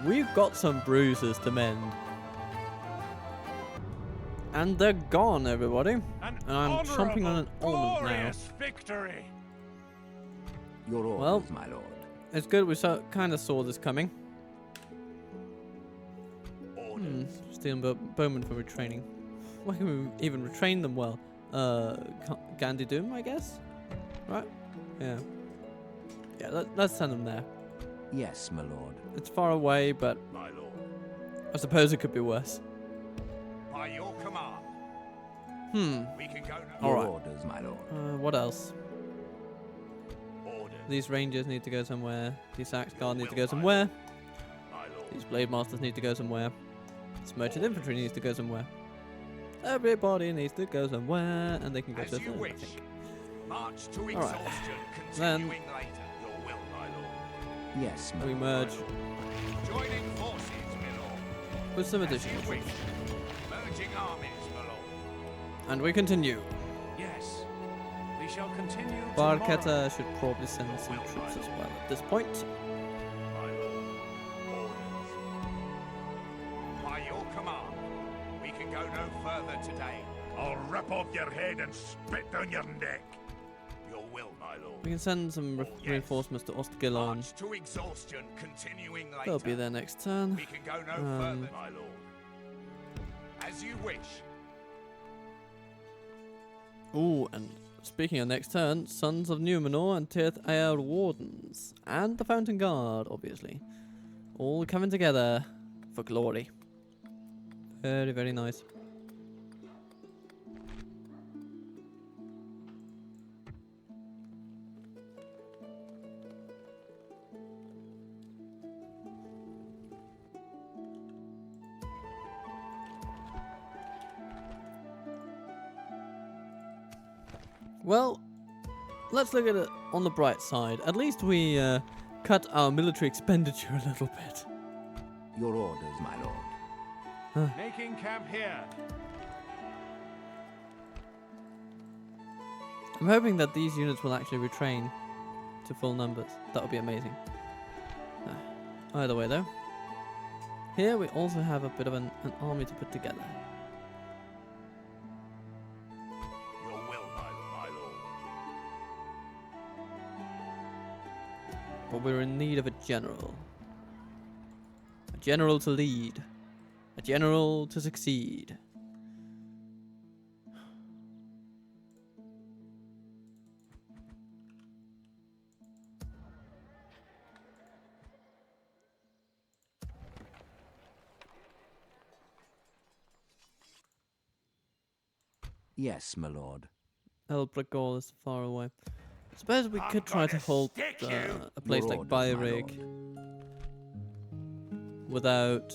we've got some bruises to mend. And they're gone, everybody. And I'm chomping on an almond now. Victory. Your orders, Well, my lord. it's good we kind of saw this coming. Stealing bowmen for retraining. Why can we even retrain them well? Gandhi Doom, I guess? Right? Yeah. Yeah, let's send them there. Yes, my lord. It's far away, but My lord. I suppose it could be worse. By your command, we can go now. Your Alright. orders, my lord. What else? Orders. These rangers need to go somewhere. These axe guard need to go somewhere. My lord. These blade masters need to go somewhere. This merchant infantry needs to go somewhere. Everybody needs to go somewhere, and they can go As to you I wish. think. March to Alright. exhaustion, Then- continuing later. Your will, my lord. Yes, my We lord. merge Joining forces, my lord. with some As you additional wish. troops. Merging armies, my lord. And we continue. Yes. We shall continue Barketa should probably send some troops as well at this point. My lord. Orders. By your command, we can go no further today. I'll rip off your head and spit down your neck. Your will, my lord. We can send some Yes. reinforcements to Ostgilon. March to exhaustion, continuing later. They'll be there next turn. We can go no Um, further, my lord. As you wish. Ooh, and speaking of next turn, Sons of Numenor and Tirth Aer Wardens. And the Fountain Guard, obviously. All coming together for glory. Very, very nice. Well, let's look at it on the bright side. At least we cut our military expenditure a little bit. Your orders, my lord. Making camp here. I'm hoping that these units will actually retrain to full numbers. That would be amazing. Either way, though. Here we also have a bit of an army to put together. Your will, my lord. But we're in need of a general. A general to lead. A general to succeed. Yes, my lord. Elbrigor is far away. I suppose we could try to hold a place Your like orders, my Phyrrhic lord. without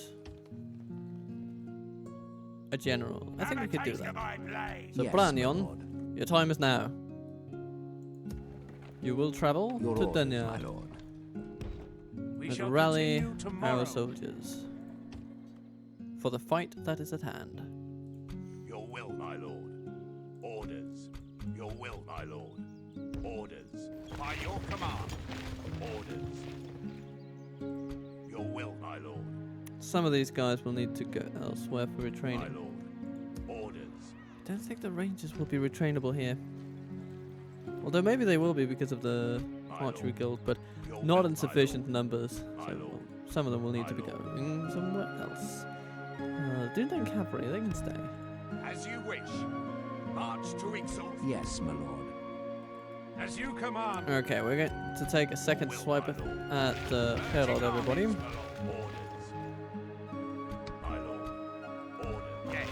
a general. I think we could do that. So Yes, my Branion, lord. your time is now. You will travel Your to orders, my Dunya lord. We and shall rally continue tomorrow. our soldiers for the fight that is at hand. Your will, my lord. Orders. Your will, my lord. Orders. By your command. Orders. Your will, my lord. Some of these guys will need to go elsewhere for My retraining. lord. Orders. I don't think the Rangers will be retrainable here. Although maybe they will be because of the My archery lord. guild, but Your not will, in my sufficient lord. numbers. My So lord. some of them will need to My be lord. going somewhere else. Dune cavalry, they can stay. As you wish. March to Ixal. Yes, my lord. As you command. Okay, we're going to take a second Will, swipe my lord. at Herald, everybody. Orders. My lord. Orders. Yes.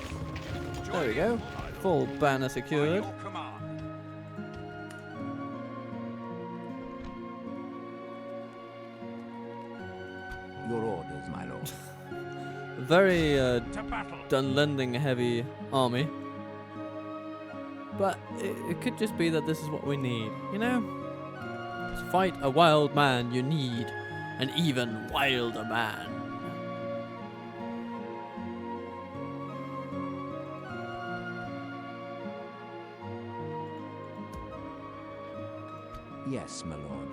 There we Join go. in, my lord. Full banner By secured. your command. Your orders, my lord. Very To battle. Dunlending heavy army. But it could just be that this is what we need, you know? To fight a wild man, you need an even wilder man. Yes, my lord.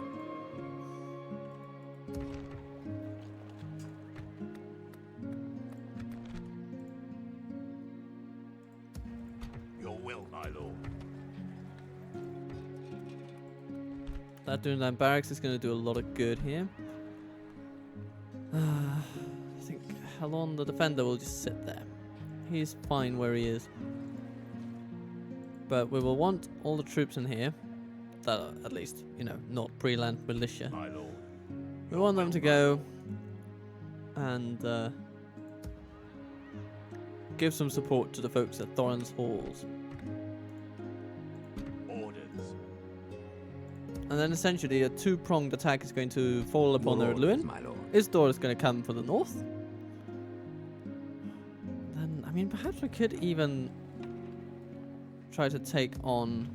Your will, my lord. That Dunland barracks is going to do a lot of good here. I think Halon the defender will just sit there. He's fine where he is. But we will want all the troops in here that are at least, you know, not pre-land militia. My lord. We want them to go and give some support to the folks at Thorin's Halls. Orders. And then essentially a two-pronged attack is going to fall upon Your their orders, Lewin. my lord. Isdor is going to come for the north. Then, I mean, perhaps we could even try to take on...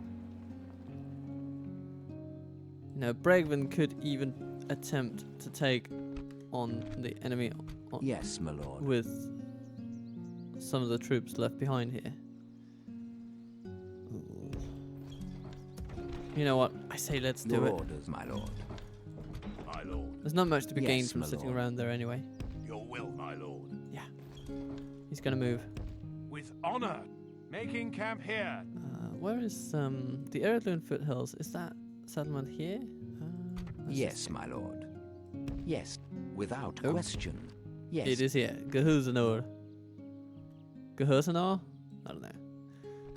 You know, Bregvin could even attempt to take on the enemy Yes, my lord. with some of the troops left behind here. Ooh. You know what? I say let's do Your it. orders, my lord. My lord. There's not much to be Yes, gained from my sitting lord. around there anyway. Your will, my lord. Yeah. He's going to move. With honor. Making camp here. Where is the Eredlun foothills? Is that settlement here? Let's Yes, just- my lord. Yes, without Oh. question. Yes. It is here. Gehuzanor. Gehuzanor? I don't know.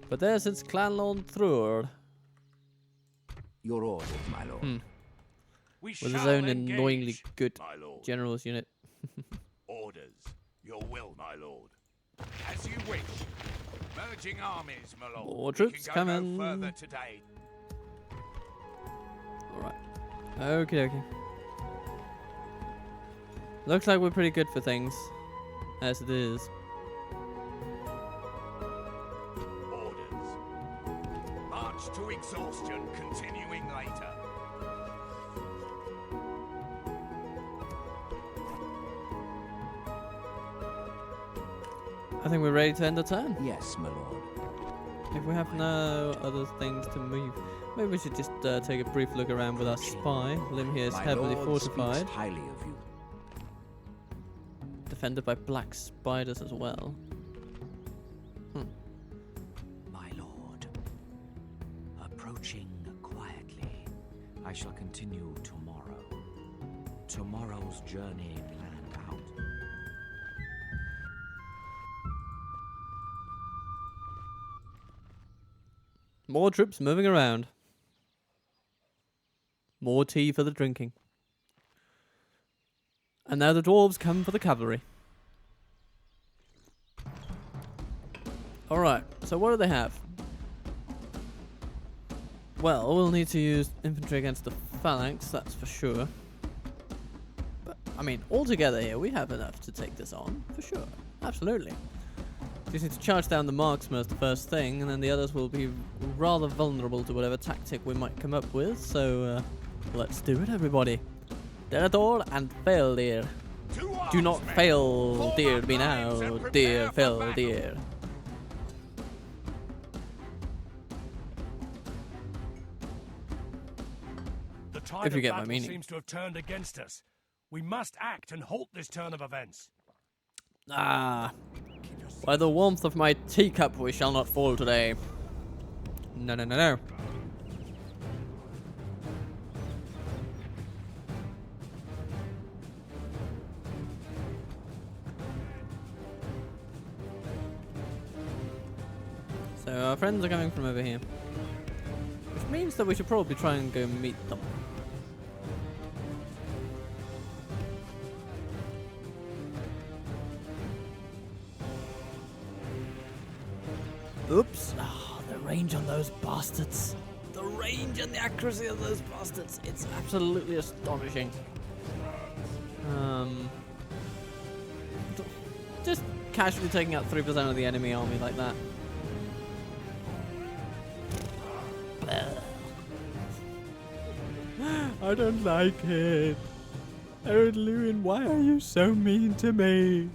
But there sits Clan Lord Thrúr Your orders, my lord. We with his shall own engage, annoyingly good my lord. generals unit. Orders. Your will, my lord. As you wish. Merging armies, my lord. More We troops can go coming. no further today. Alright. Okay, okay. Looks like we're pretty good for things. As it is. Orders. March to exhaustion, continuing later. I think we're ready to end the turn. Yes, my lord. If we have no other things to move, maybe we should just take a brief look around with our spy. Lim here is My heavily lord fortified, speaks highly of you. defended by black spiders as well. My lord. Approaching quietly. I shall continue tomorrow. Tomorrow's journey planned out. More troops moving around. More tea for the drinking. And now the dwarves come for the cavalry. Alright, so what do they have? Well, we'll need to use infantry against the phalanx, that's for sure. But, I mean, altogether here, we have enough to take this on, for sure. Absolutely. Just need to charge down the marksmen as the first thing, and then the others will be rather vulnerable to whatever tactic we might come up with, so let's do it, everybody. Denethor and Fael-dir. Do not fail, dear me now, dear Fael-dir. The tide If you of get my battle meaning. seems to have turned against us. We must act and halt this turn of events. Ah, by the warmth of my teacup we shall not fall today. No, no, no, no. So our friends are coming from over here. Which means that we should probably try and go meet them. Oops. Ah, the range on those bastards. The range and the accuracy of those bastards. It's absolutely astonishing. Just casually taking out 3% of the enemy army like that. I don't like it. Adrian, why are you so mean to me?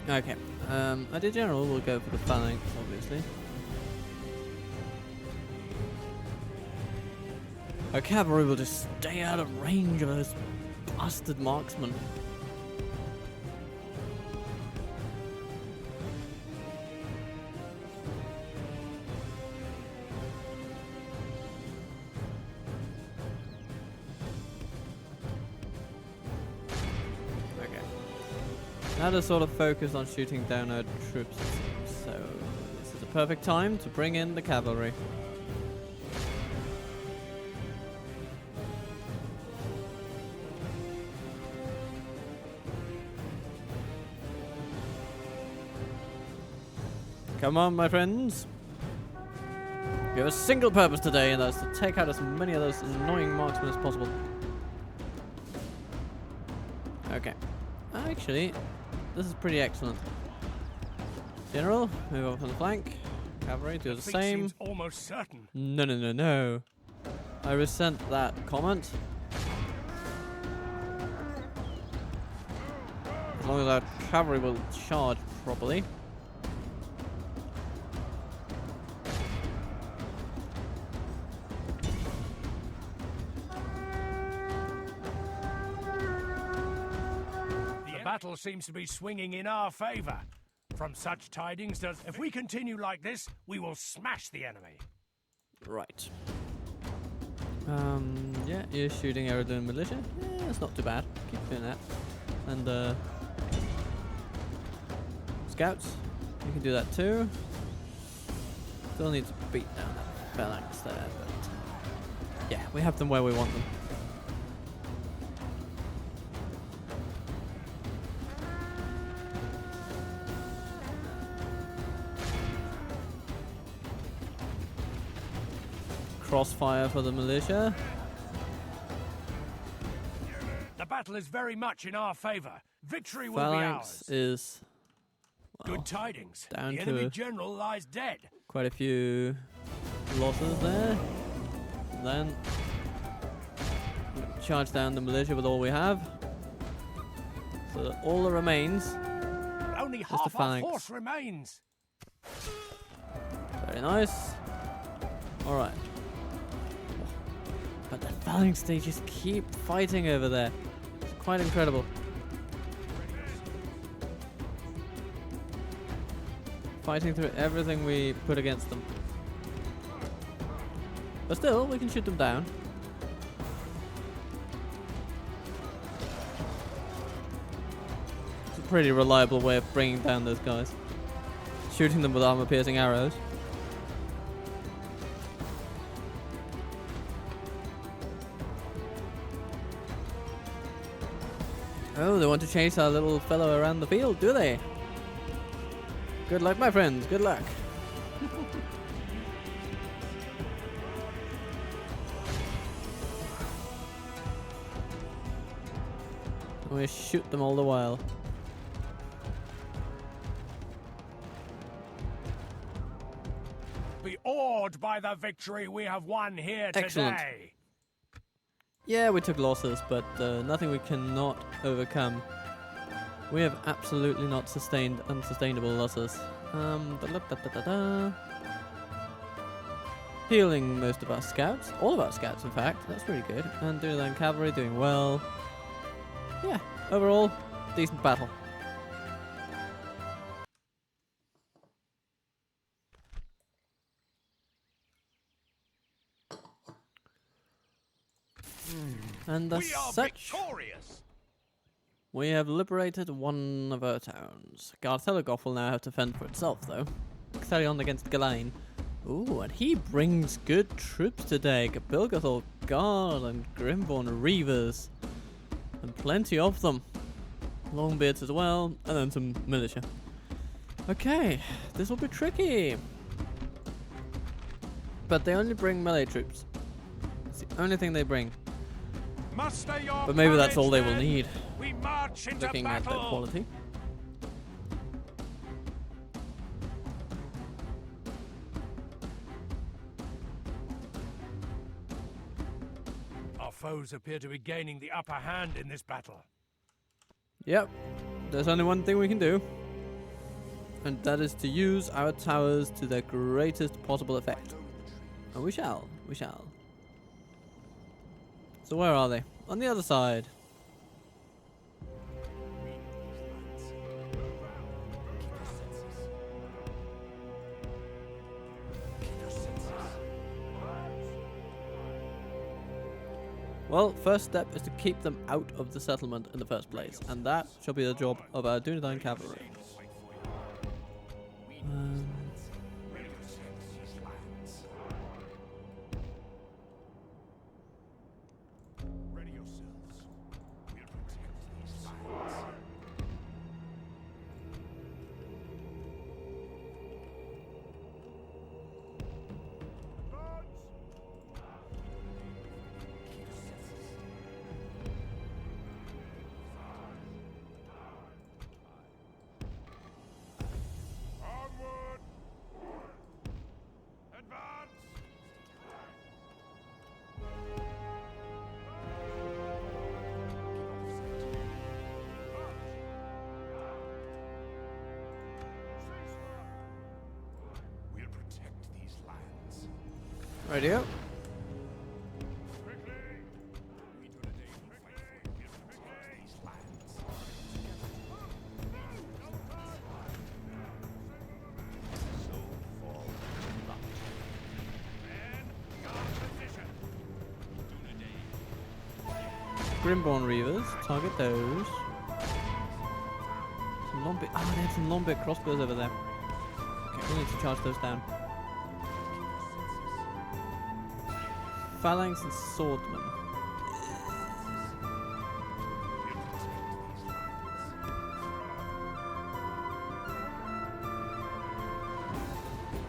Okay, Idea General will go for the phalanx, obviously. Our cavalry will just stay out of range of those bastard marksmen. Now to sort of focus on shooting down our troops, it seems. So this is a perfect time to bring in the cavalry. Come on, my friends. We have a single purpose today, and that's to take out as many of those annoying marksmen as possible. Okay. Actually, this is pretty excellent. General, move up on the flank. Cavalry, do the Defeat same. seems almost certain. No, no, no, no. I resent that comment. As long as our cavalry will charge properly. The battle seems to be swinging in our favor. From such tidings does... If we continue like this, we will smash the enemy. Right. Yeah, you're shooting Aerodune militia. Yeah, it's not too bad. Keep doing that. And, scouts, you can do that too. Still need to beat down that phalanx there, but yeah, we have them where we want them. Crossfire for the militia. The battle is very much in our favor. Victory will be Phalanx ours. is, well, Good tidings. down The to enemy general lies dead. quite a few losses there. And then charge down the militia with all we have. So that all that remains. Only the half our phalanx. force remains. Very nice. Alright. But the phalanx, they just keep fighting over there. It's quite incredible. Fighting through everything we put against them. But still, we can shoot them down. It's a pretty reliable way of bringing down those guys. Shooting them with armor-piercing arrows. Oh, they want to chase our little fellow around the field, do they? Good luck, my friends. Good luck. We shoot them all the while. Be awed by the victory we have won here Excellent. today. Yeah, we took losses, but nothing we cannot overcome. We have absolutely not sustained unsustainable losses. Healing most of our scouts. All of our scouts, in fact. That's pretty good. And Dunedain cavalry doing well. Yeah, overall, decent battle. And as We are such, victorious. we have liberated one of our towns. Garthelegorf will now have to fend for itself, though. Carry on against Galain. Ooh, and he brings good troops today. Gabilgathol Guard and Grimborn Reavers. And plenty of them. Longbeards as well, and then some militia. Okay, this will be tricky. But they only bring melee troops. It's the only thing they bring. Muster your But maybe that's courage, all they will men. need. We march into Looking at their battle. quality. Our foes appear to be gaining the upper hand in this battle. Yep, there's only one thing we can do. And that is to use our towers to their greatest possible effect. And we shall. We shall. So where are they? On the other side. Well, first step is to keep them out of the settlement in the first place, and that shall be the job of our Dunedain cavalry. Ready yourselves. We'll protect these lands. Onward! Advance! We'll protect these lands. Radio. Quickly! We do the day quickly! We'll protect these lands. Grimborn Reavers. Target those. Some Lombit. Oh, they have some Lombit crossbows over there. Okay, we need to charge those down. Phalanx and Swordmen.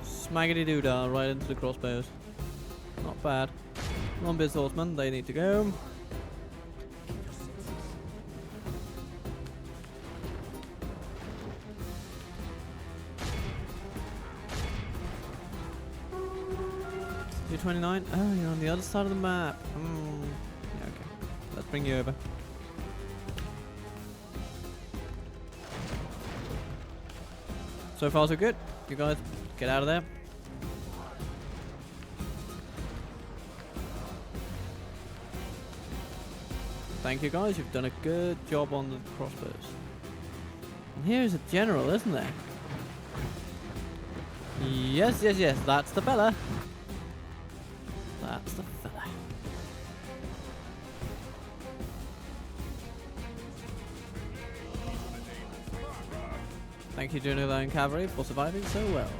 Smaggedy doodah right into the crossbows. Not bad. Lombit Swordsmen, they need to go. You're 29? Oh, you're on the other side of the map. Yeah, okay. Let's bring you over. So far so good. You guys get out of there. Thank you guys, you've done a good job on the crossbows. And here's a general, isn't there? Yes, yes, yes, that's the fella. That's the fella. Thank you, Junior Line Cavalry, for surviving so well.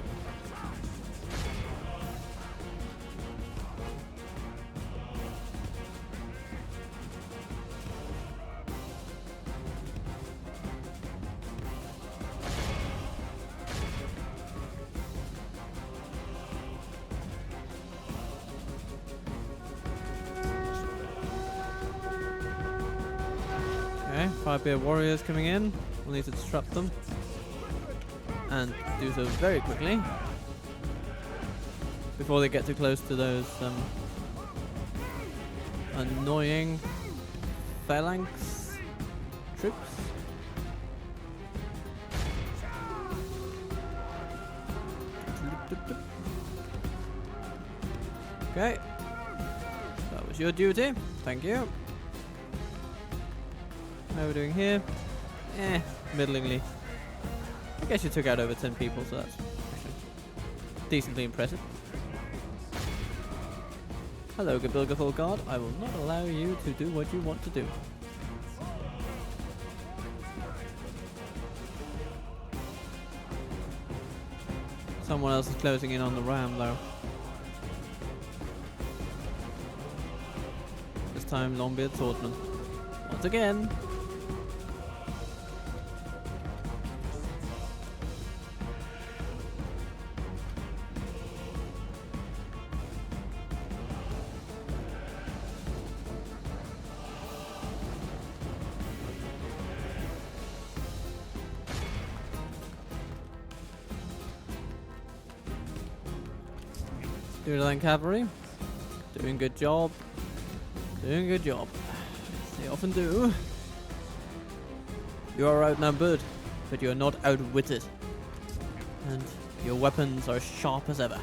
Okay, 5-bear warriors coming in. We'll need to disrupt them. And do so very quickly. Before they get too close to those annoying phalanx troops. Okay. That was your duty. Thank you. How are we doing here? Middlingly. I guess you took out over 10 people, so that's decently impressive. Hello, Gabilgathol Guard. I will not allow you to do what you want to do. Someone else is closing in on the ram, though. This time, Longbeard Swordsman. Once again. Line Cavalry, doing good job. Doing a good job. They often do. You are outnumbered, but you are not outwitted. And your weapons are sharp as ever.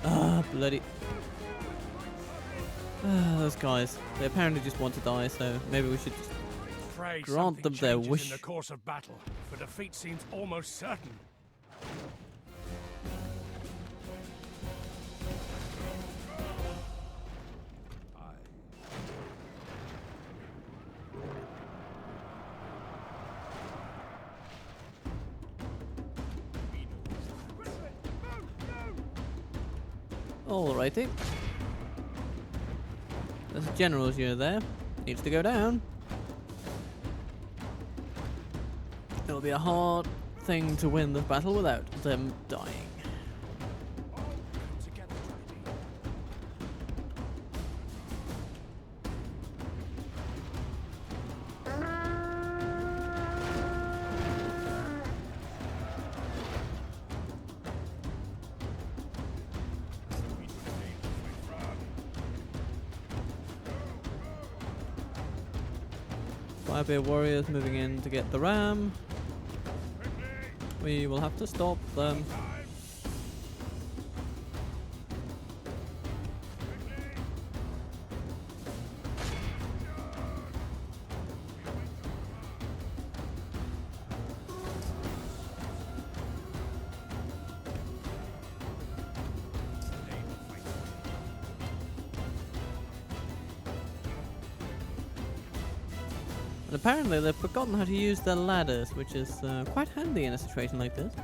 Oh, bloody. Those guys. They apparently just want to die, so maybe we should just grant them their wish. In the course of battle, for defeat seems almost certain. Alrighty. There's a general's unit there. Needs to go down. It'll be a hard thing to win the battle without them dying. Firebear warriors moving in to get the ram. We will have to stop them. And apparently they've forgotten how to use their ladders, which is quite handy in a situation like this.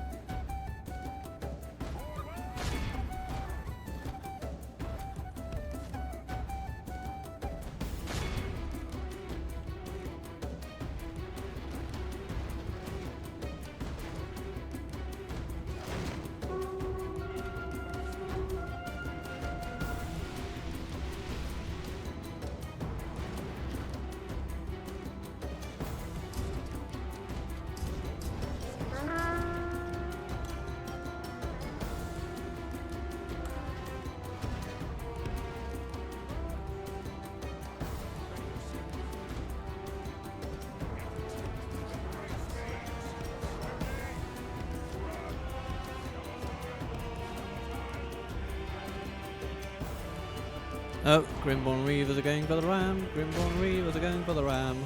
Oh, Grimborn Reavers are going for the ram. Grimborn Reavers are going for the ram.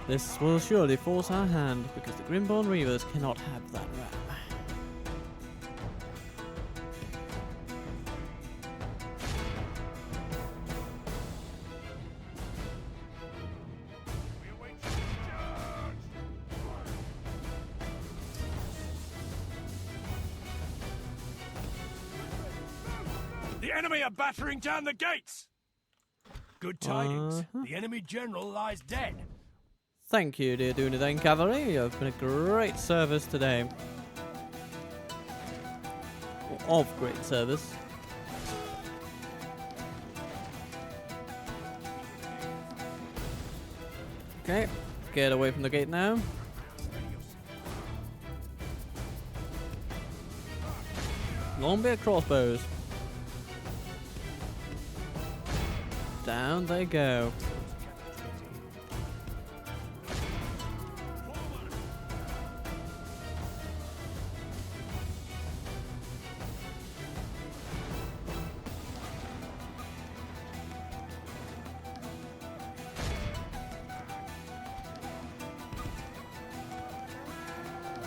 This will surely force our hand, because the Grimborn Reavers cannot have that ram. The enemy are battering down the gates! Good tidings. The enemy general lies dead. Thank you, dear Dúnedain Cavalry. You've been a great service today. Or of great service. Okay, get away from the gate now. Longbeard crossbows. Down they go.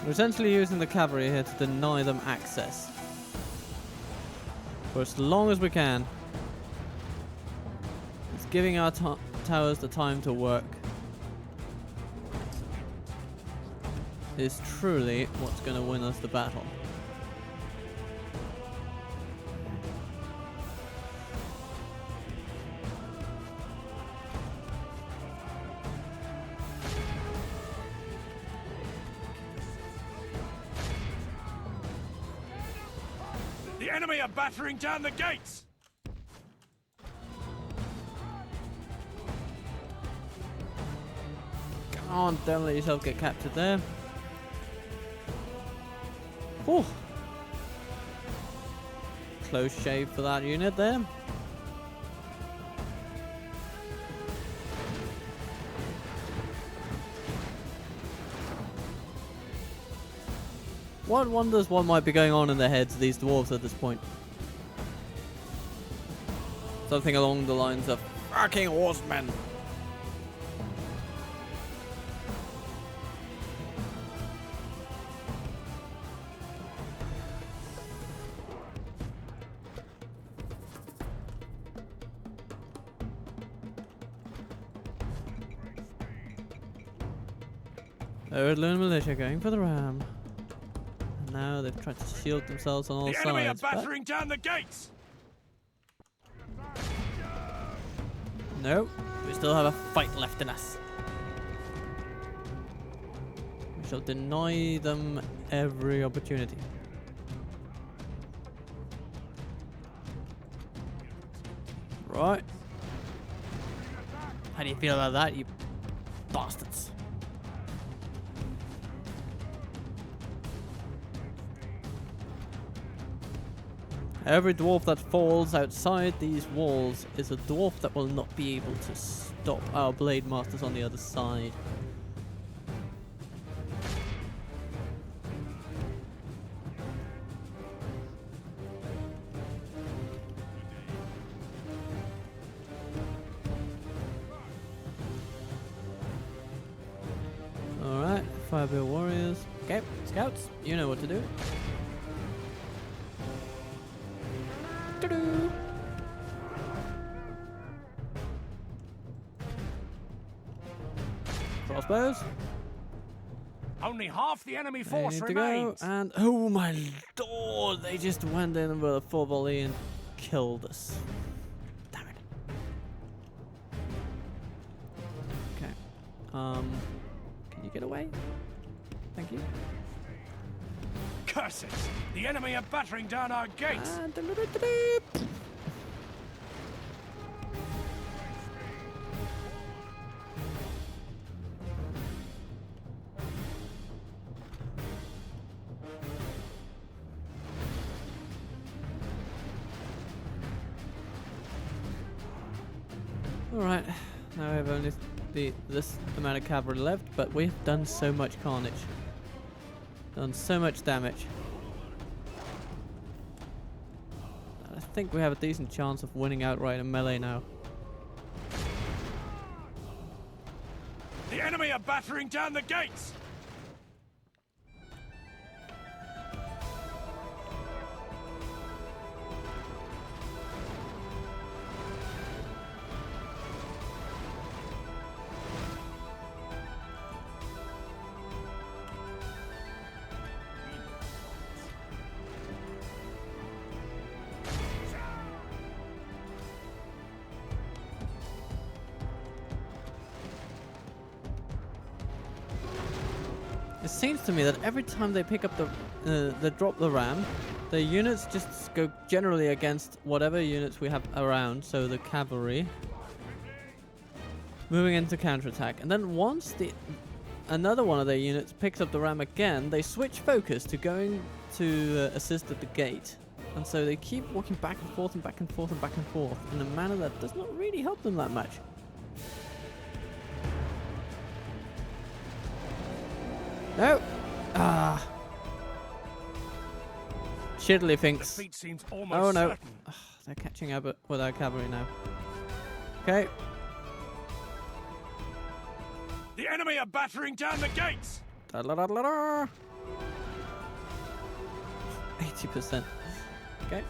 We're essentially using the cavalry here to deny them access for as long as we can. It's giving our towers the time to work. Is truly what's going to win us the battle. The enemy are battering down the gates! Come on, don't let yourself get captured there. Whew. Close shave for that unit there. One wonders what might be going on in the heads of these dwarves at this point. Something along the lines of fucking horsemen. Erdlun militia going for the ram. Now they've tried to shield themselves on all sides. The enemy are battering down the gates! No, we still have a fight left in us. We shall deny them every opportunity. Right. How do you feel about that, you bastards? Every dwarf that falls outside these walls is a dwarf that will not be able to stop our blade masters on the other side. Alright, Firebeard warriors. Okay, scouts, you know what to do. suppose. Only half the enemy They force need to go, remains. and oh my lord, they just went in with a full volley and killed us. Damn it. Okay. Can you get away? Thank you. Curses! The enemy are battering down our gates. And alright, now we have only this amount of cavalry left, but we've done so much carnage. Done so much damage. I think we have a decent chance of winning outright in melee now. The enemy are battering down the gates. It seems to me that every time they pick up they drop the ram, the units just go generally against whatever units we have around, so the cavalry. Moving into counterattack. And then once another one of their units picks up the ram again, they switch focus to going to assist at the gate. And so they keep walking back and forth and back and forth and back and forth in a manner that does not really help them that much. No! Ah! Shiddly thinks. Defeat seems almost Oh no! certain. Ugh, they're catching up with our cavalry now. Okay. The enemy are battering down the gates. 80%. Okay.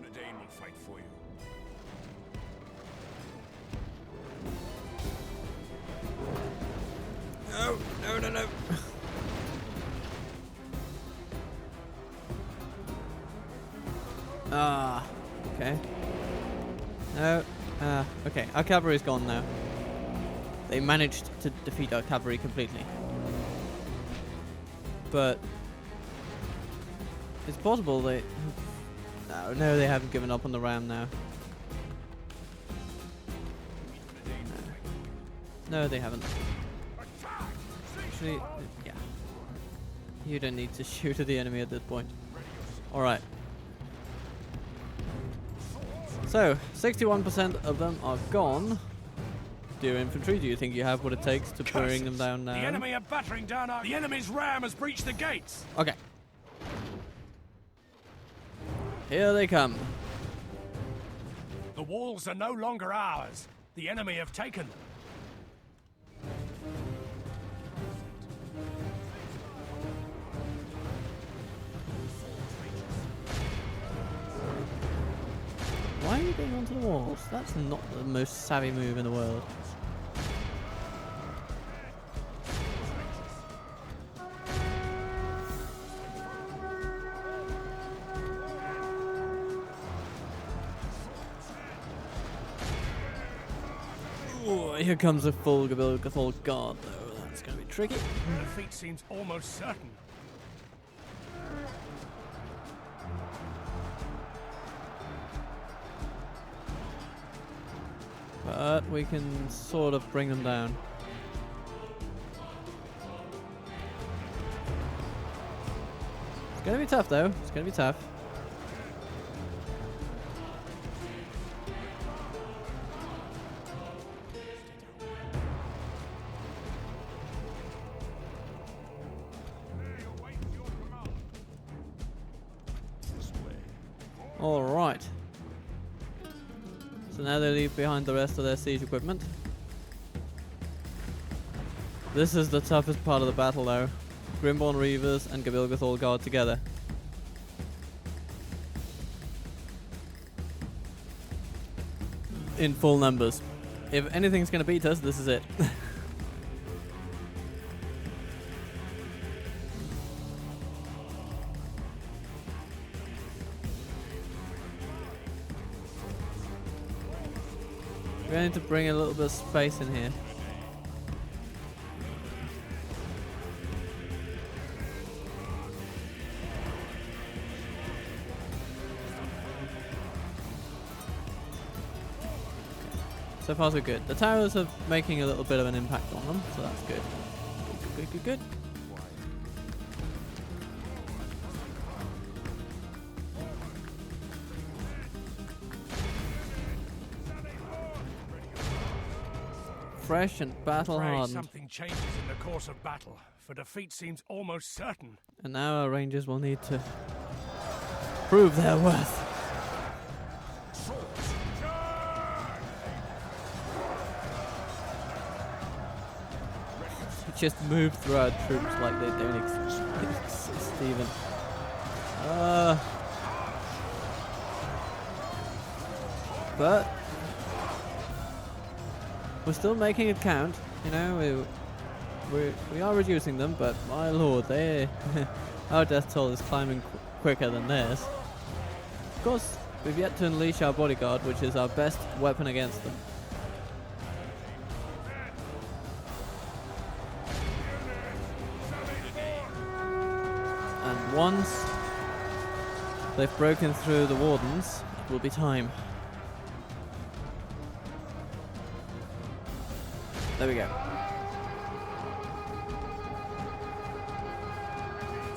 Rhûnnic will fight for you. No! No! No! No! Ah, okay. No, okay, our cavalry's gone now. They managed to defeat our cavalry completely. But it's possible they... No, they haven't given up on the ram now. No, they haven't. Actually, yeah. You don't need to shoot at the enemy at this point. Alright. So, 61% of them are gone. Dear infantry, do you think you have what it takes to bring them down now? The enemy are battering down our... The enemy's ram has breached the gates. Okay. Here they come. The walls are no longer ours. The enemy have taken them. Why are you going onto the walls? That's not the most savvy move in the world. Ooh, here comes a full guard though. That's going to be tricky. Defeat seems almost certain. But we can sort of bring them down. It's going to be tough though. It's going to be tough. All right. So now they leave behind the rest of their siege equipment. This is the toughest part of the battle though. Grimborn Reavers and Gabilgath all guard together. In full numbers. If anything's gonna beat us, this is it. We're going to bring a little bit of space in here. So far so good. The towers are making a little bit of an impact on them, so that's good. Good, good, good, good. Fresh and battle Pray hardened. something changes in the course of battle, for defeat seems almost certain. And now our rangers will need to prove their worth. Just move through our troops like they don't exist even. But we're still making it count, you know. We are reducing them, but my lord, they our death toll is climbing quicker than theirs. Of course, we've yet to unleash our bodyguard, which is our best weapon against them. And once they've broken through the wardens, it will be time. There we go.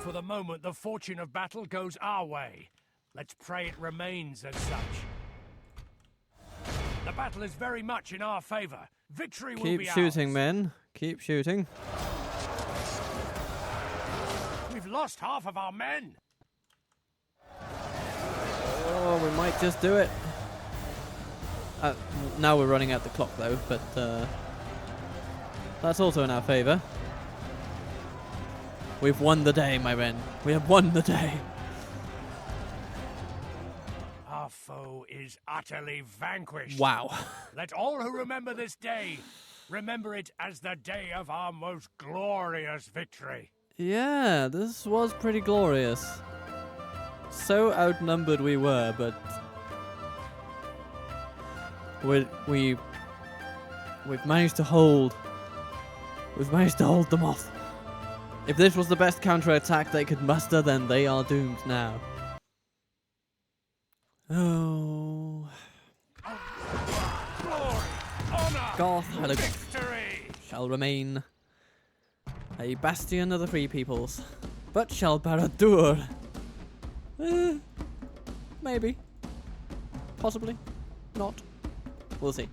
For the moment, the fortune of battle goes our way. Let's pray it remains as such. The battle is very much in our favor. Victory will be Keep shooting, ours. men. Keep shooting. We've lost half of our men. Oh, we might just do it. Now we're running out the clock, though, but that's also in our favor. We've won the day, my men. We have won the day. Our foe is utterly vanquished. Wow. Let all who remember this day remember it as the day of our most glorious victory. Yeah, this was pretty glorious. So outnumbered we were, but we've managed to hold. We've managed to hold them off. If this was the best counterattack they could muster, then they are doomed now. Oh. Glory, honor, Goth had a victory. shall remain a bastion of the free peoples. But shall Barad-Dûr? Maybe. Possibly. Not. We'll see.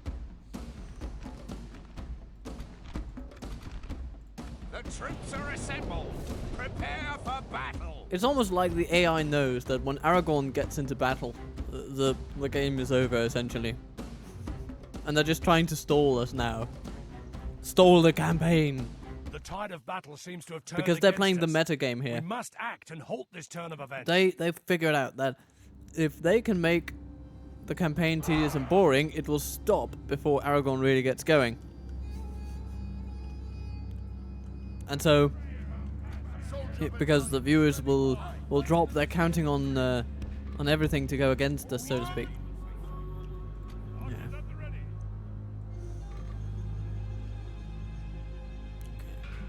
The troops are assembled. Prepare for battle. It's almost like the AI knows that when Aragorn gets into battle, the game is over, essentially. And they're just trying to stall us now. Stall the campaign. The tide of battle seems to have turned Because they're against playing the us. meta game We here. must act and halt this turn of events. They've figured out that if they can make the campaign tedious and boring, it will stop before Aragorn really gets going. And so, because the viewers will drop, they're counting on everything to go against us, so to speak.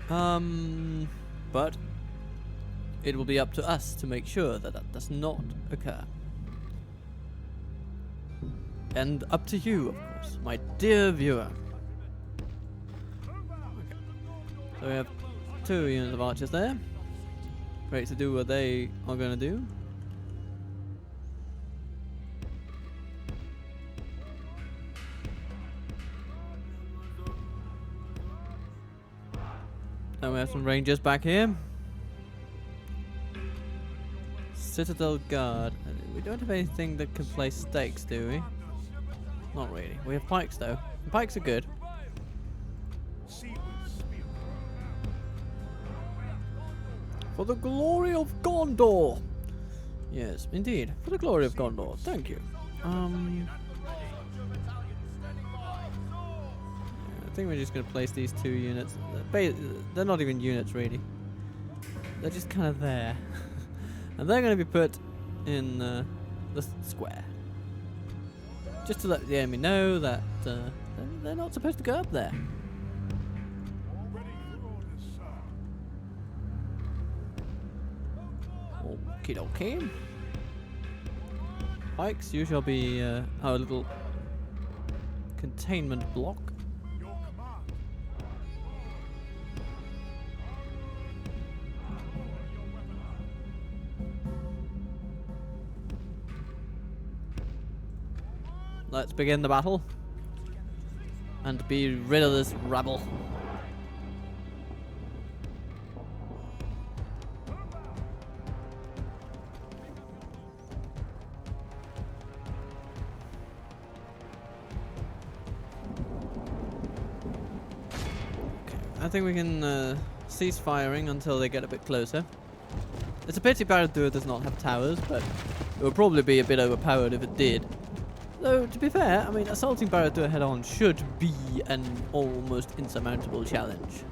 Yeah. But it will be up to us to make sure that that does not occur. And up to you, of course, my dear viewer. Okay. So we have 2 units of archers there. Ready to do what they are going to do. And we have some rangers back here. Citadel Guard. We don't have anything that can place stakes, do we? Not really. We have pikes though. The pikes are good. For the glory of Gondor! Yes, indeed. For the glory of Gondor. Thank you. I think we're just going to place these 2 units. They're not even units, really. They're just kind of there. And they're going to be put in the square. Just to let the enemy know that they're not supposed to go up there. Okie dokie. Pikes, you shall be our little containment block. Let's begin the battle and be rid of this rabble. I think we can cease firing until they get a bit closer. It's a pity Barad-Dûr does not have towers, but it would probably be a bit overpowered if it did. Though, to be fair, I mean, assaulting Barad-Dûr head-on should be an almost insurmountable challenge.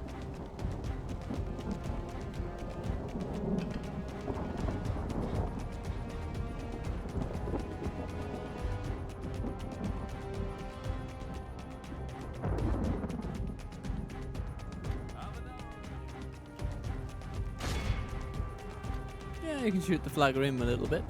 Yeah, you can shoot the flagger in a little bit.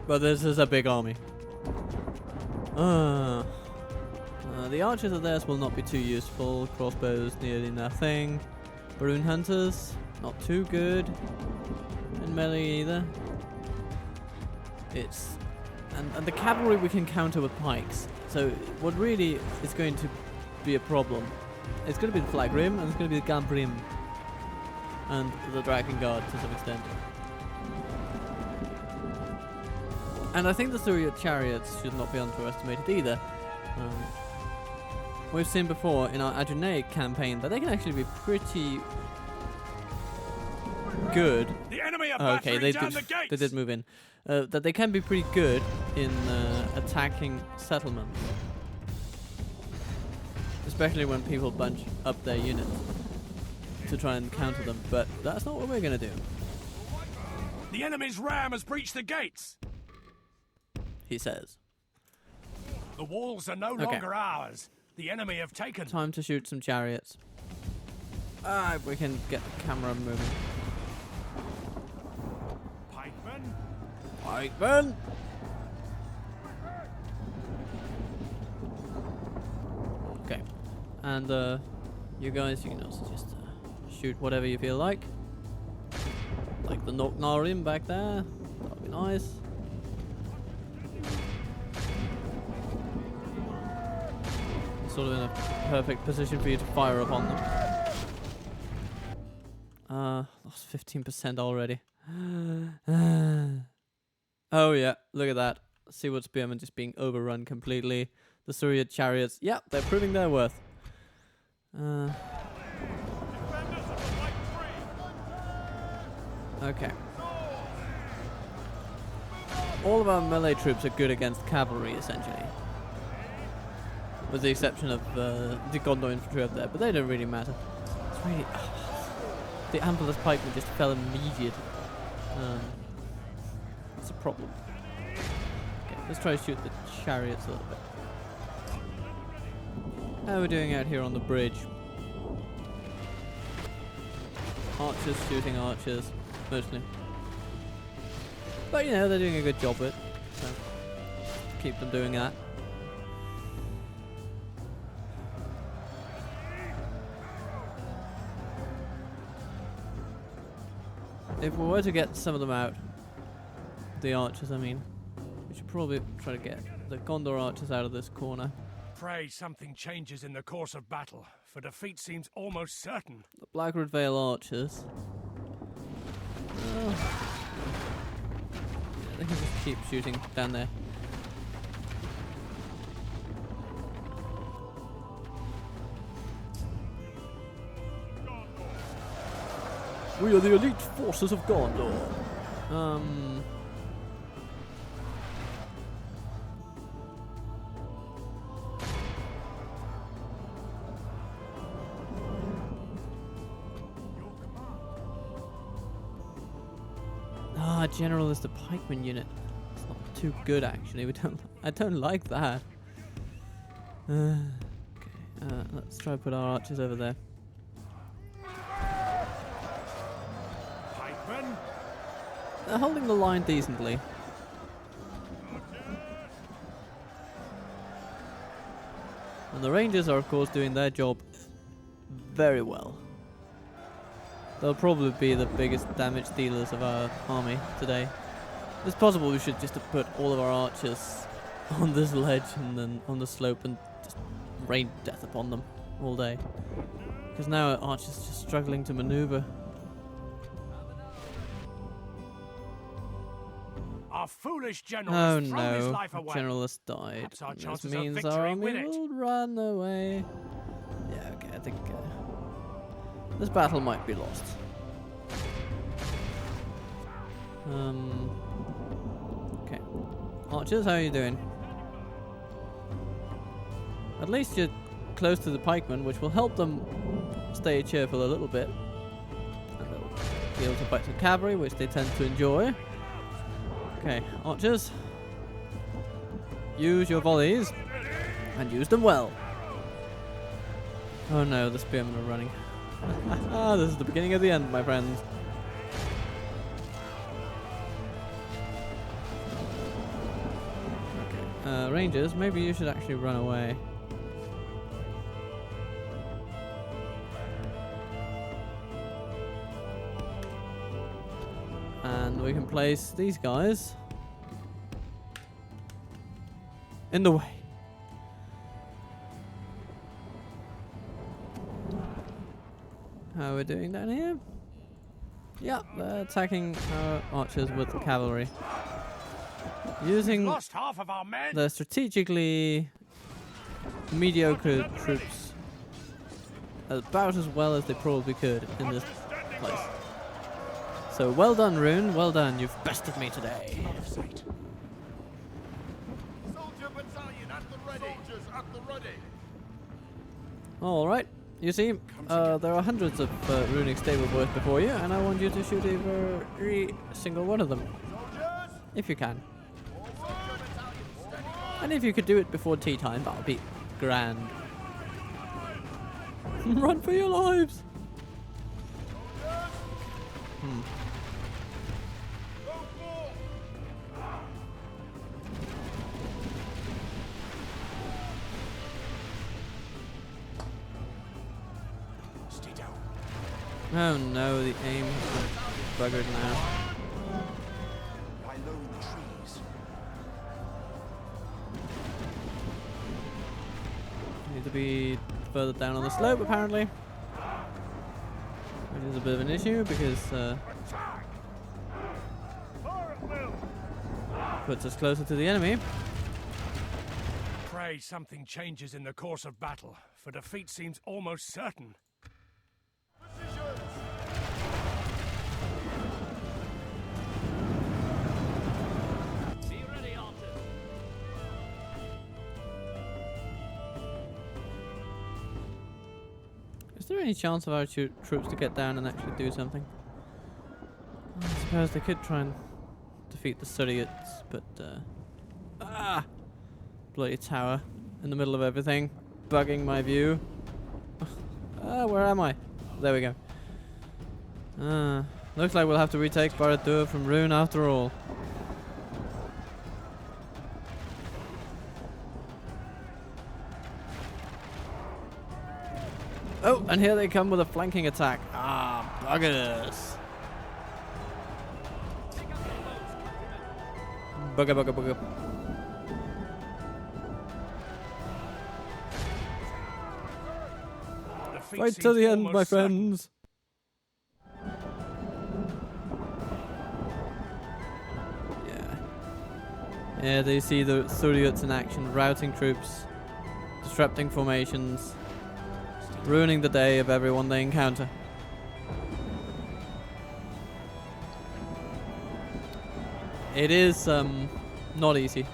But this is a big army. The archers of theirs will not be too useful. Crossbows nearly nothing. Baroon hunters, not too good. In melee either. It's and the cavalry we can counter with pikes. So what really is going to be a problem? It's going to be the Flag Rim and it's going to be the Gambrim and the Dragon Guard to some extent. And I think the Syrian chariots should not be underestimated either. We've seen before in our Adrian campaign that they can actually be pretty good. The enemy are Okay, battering down the gates. they did move in. That they can be pretty good in attacking settlements. Especially when people bunch up their units to try and counter them. But that's not what we're going to do. The enemy's ram has breached the gates. He says. The walls are no longer ours. The enemy have taken them. Time to shoot some chariots. We can get the camera moving. Pikemen. Pikemen! Okay. And you guys, you can also just shoot whatever you feel like. Like the Noknarim back there. That would be nice. Sort of in a perfect position for you to fire upon them. Lost 15% already. Oh yeah, look at that. Seaward Spearmen just being overrun completely. The Syrian chariots, yeah, they're proving their worth. Okay. All of our melee troops are good against cavalry, essentially. With the exception of the Gondor infantry up there, but they don't really matter. It's really... the Ambulance pikemen just fell immediate. It's a problem. Okay, let's try to shoot the chariots a little bit. How are we doing out here on the bridge? Archers shooting archers, mostly. But you know, they're doing a good job with it, so keep them doing that. If we were to get some of them out, the archers I mean, we should probably try to get the Gondor archers out of this corner. Pray something changes in the course of battle. for defeat seems almost certain. The Blackwood Vale archers. Oh. Yeah, they can just keep shooting down there. We are the elite forces of Gondor. General is the pikeman unit. It's not too good actually. I don't like that. Okay, let's try to put our archers over there. Pikemen? They're holding the line decently. And the Rangers are of course doing their job very well. They'll probably be the biggest damage dealers of our army today. It's possible we should just put all of our archers on this ledge and then on the slope and just rain death upon them all day. Because now our archers are just struggling to maneuver. Our foolish general Oh has thrown his no, life the away. general has died. Perhaps our This chances of means victory our win army it. will run away. Yeah, okay, I think this battle might be lost. Okay. Archers, how are you doing? At least you're close to the pikemen, which will help them stay cheerful a little bit. And they'll be able to fight some cavalry, which they tend to enjoy. Okay, archers. Use your volleys. And use them well. Oh no, the spearmen are running. This is the beginning of the end, my friends. Okay, Rangers, maybe you should actually run away. And we can place these guys in the way. How are we doing down here? Yeah, they're attacking our archers with cavalry. Using Lost half of our men. the strategically mediocre troops about as well as they probably could in this place. So well done, Rhûn. Well done. You've bested me today. Soldier battalion at the ready. Soldiers at the ready. All right. You see, there are hundreds of Rhûnnic stable boys before you, and I want you to shoot every single one of them, if you can. And if you could do it before tea time, that would be grand. Run for your lives! Oh no, the aim has been buggered now. By lone trees. Need to be further down on the slope, apparently. Which is a bit of an issue because puts us closer to the enemy. Pray something changes in the course of battle, for defeat seems almost certain. Is there any chance of our troops to get down and actually do something? I suppose they could try and defeat the Surriots, but bloody tower in the middle of everything, bugging my view. Where am I? There we go. Looks like we'll have to retake Barad-Dûr from Rhûn after all. Oh, and here they come with a flanking attack. Ah, buggers. Bugger, bugger, bugger. defeat Fight to seems the end, my almost certain. friends. Yeah, they see the Thuriats in action, routing troops, disrupting formations, ruining the day of everyone they encounter. It is not easy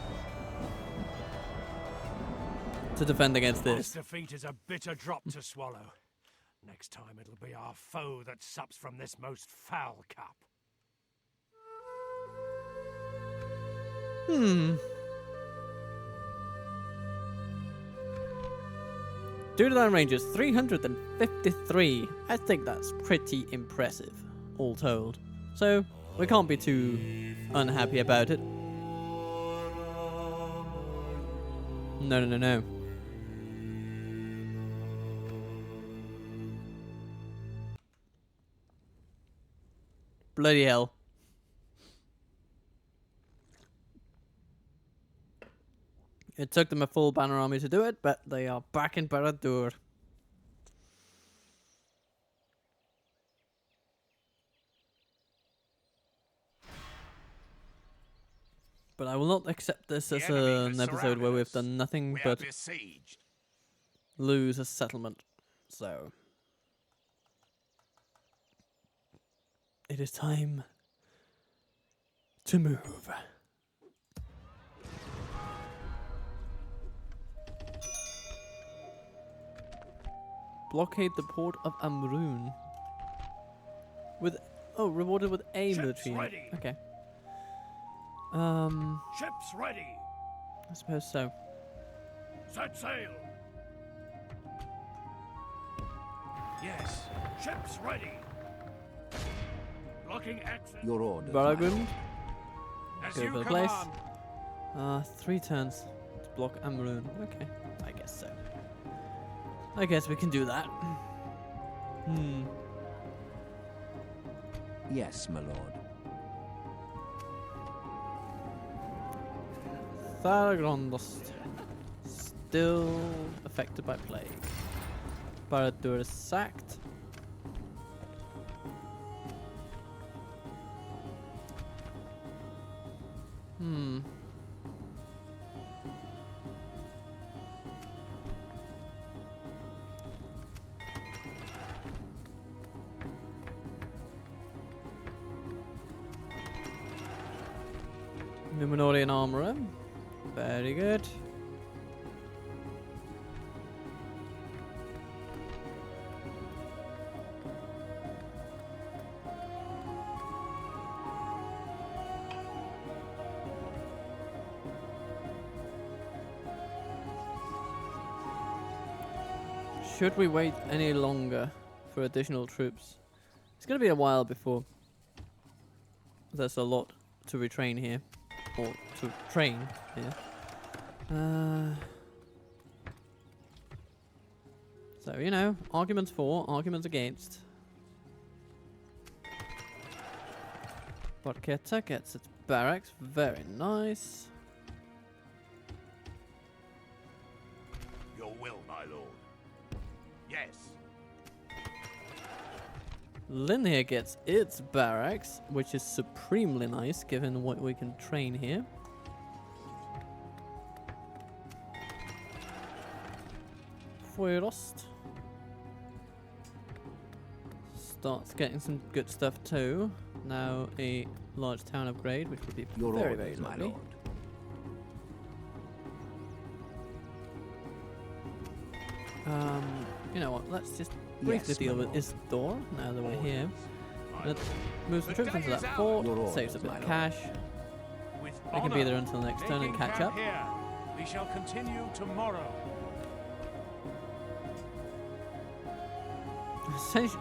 to defend against This this. defeat is a bitter drop to swallow. Next time it'll be our foe that sups from this most foul cup. Dunedain Rangers 353. I think that's pretty impressive, all told. So, we can't be too unhappy about it. No, no, no, no. Bloody hell. It took them a full banner army to do it, but they are back in Barad-Dûr. But I will not accept this as an episode where we've done nothing We are but besieged. lose a settlement. So it is time to move. Blockade the port of Amrûn. With rewarded with a Ships military unit. ready. Okay. Ships ready. I suppose so. Set sail. Yes. Ships ready. Blocking access. Your orders. Baragund. As Go you for the place. command. 3 turns to block Amrûn. Okay, I guess so. I guess we can do that. Yes, my lord. Tharagrondust. Still affected by plague. Barad-Dûr is sacked. Numenorian armorer. Very good. Should we wait any longer for additional troops? It's going to be a while before there's a lot to retrain here. Or to train here. So, you know, arguments for, arguments against. Barketa gets its barracks. Very nice. Your will, my lord. Yes. Linhir gets its barracks, which is supremely nice given what we can train here. Feuerost starts getting some good stuff too. Now a large town upgrade, which would be Your very, orders, very my lovely. lord. You know what? Let's just briefly Yes, deal my with Isdor now that we're here. My Let's lord. move some The troops day into is that ours. fort. Your Saves a orders, bit my of lord. cash. With We can be there until next turn and Making catch camp up. Here. We shall continue tomorrow.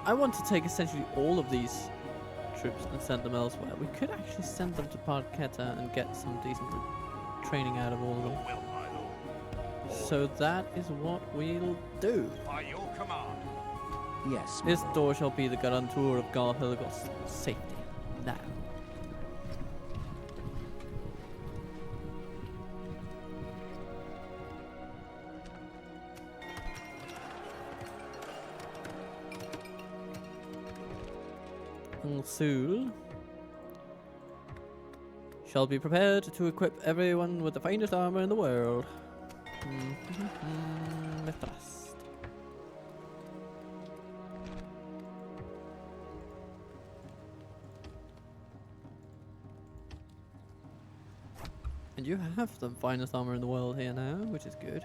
I want to take essentially all of these troops and send them elsewhere. We could actually send them to Barketa and get some decent training out of all of Your them. will, my lord. So that is what we'll do. By your command. Yes, my This lord. door shall be the guarantor of Galahilgost's safety. Now. King Sul shall be prepared to equip everyone with the finest armor in the world. Mithras. And you have the finest armor in the world here now, which is good.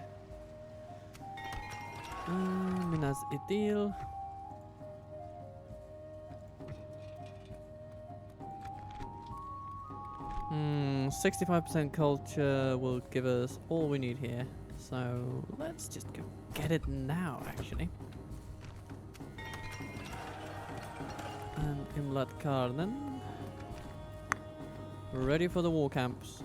Minas Ithil. 65% culture will give us all we need here. So let's just go get it now, actually. And Imlat Karnen. Ready for the war camps.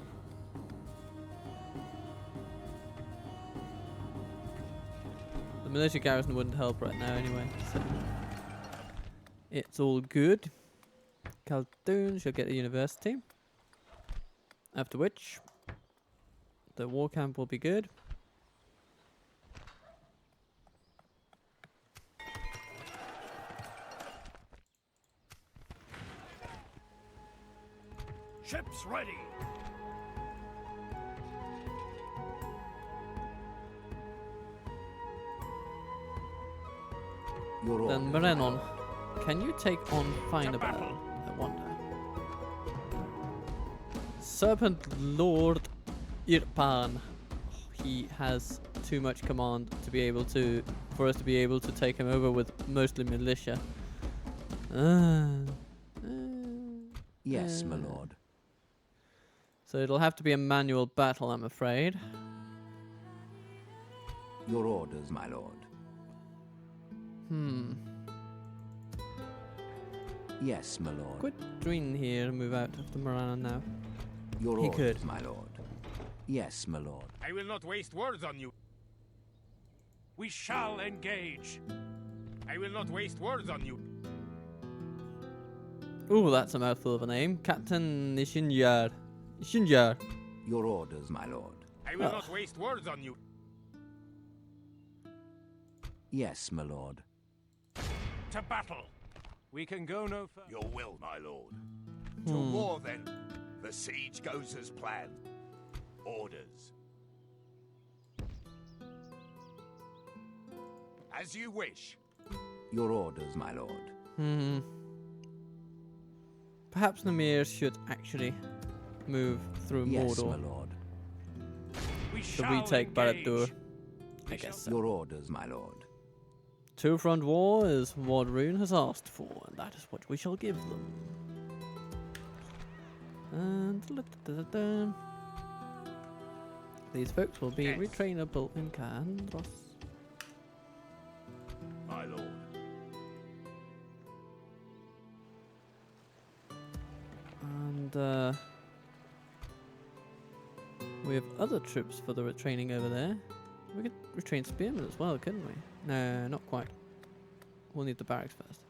The militia garrison wouldn't help right now anyway, so it's all good. Khaldun shall get a university. After which, the war camp will be good. Ships ready. Then Brennon, can you take on Faen'obel? I wonder. Serpent Lord Irpan. Oh, he has too much command to be able to, for us to be able to take him over with mostly militia. Yes, my lord. So it'll have to be a manual battle, I'm afraid. Your orders, my lord. Yes, my lord. Could Drin here move out of the Marana now? Your He orders, could. my lord. Yes, my lord. I will not waste words on you. We shall engage. I will not waste words on you. Ooh, that's a mouthful of a name. Captain Nishinjar. Nishinjar. Your orders, my lord. I will not waste words on you. Yes, my lord. To battle. We can go no further. Your will, my lord. To war then. The siege goes as planned. Orders. As you wish. Your orders, my lord. Perhaps Namir should actually move through Yes, my Mordor lord. We to shall retake Barad-Dûr. engage. I guess so. Your orders, my lord. Two-front war is what Rhûn has asked for, and that is what we shall give them. And these folks will be Yes. retrainable in Kandros. My lord. And we have other troops for the retraining over there. We could retrain spearmen as well, couldn't we? No, not quite. We'll need the barracks first.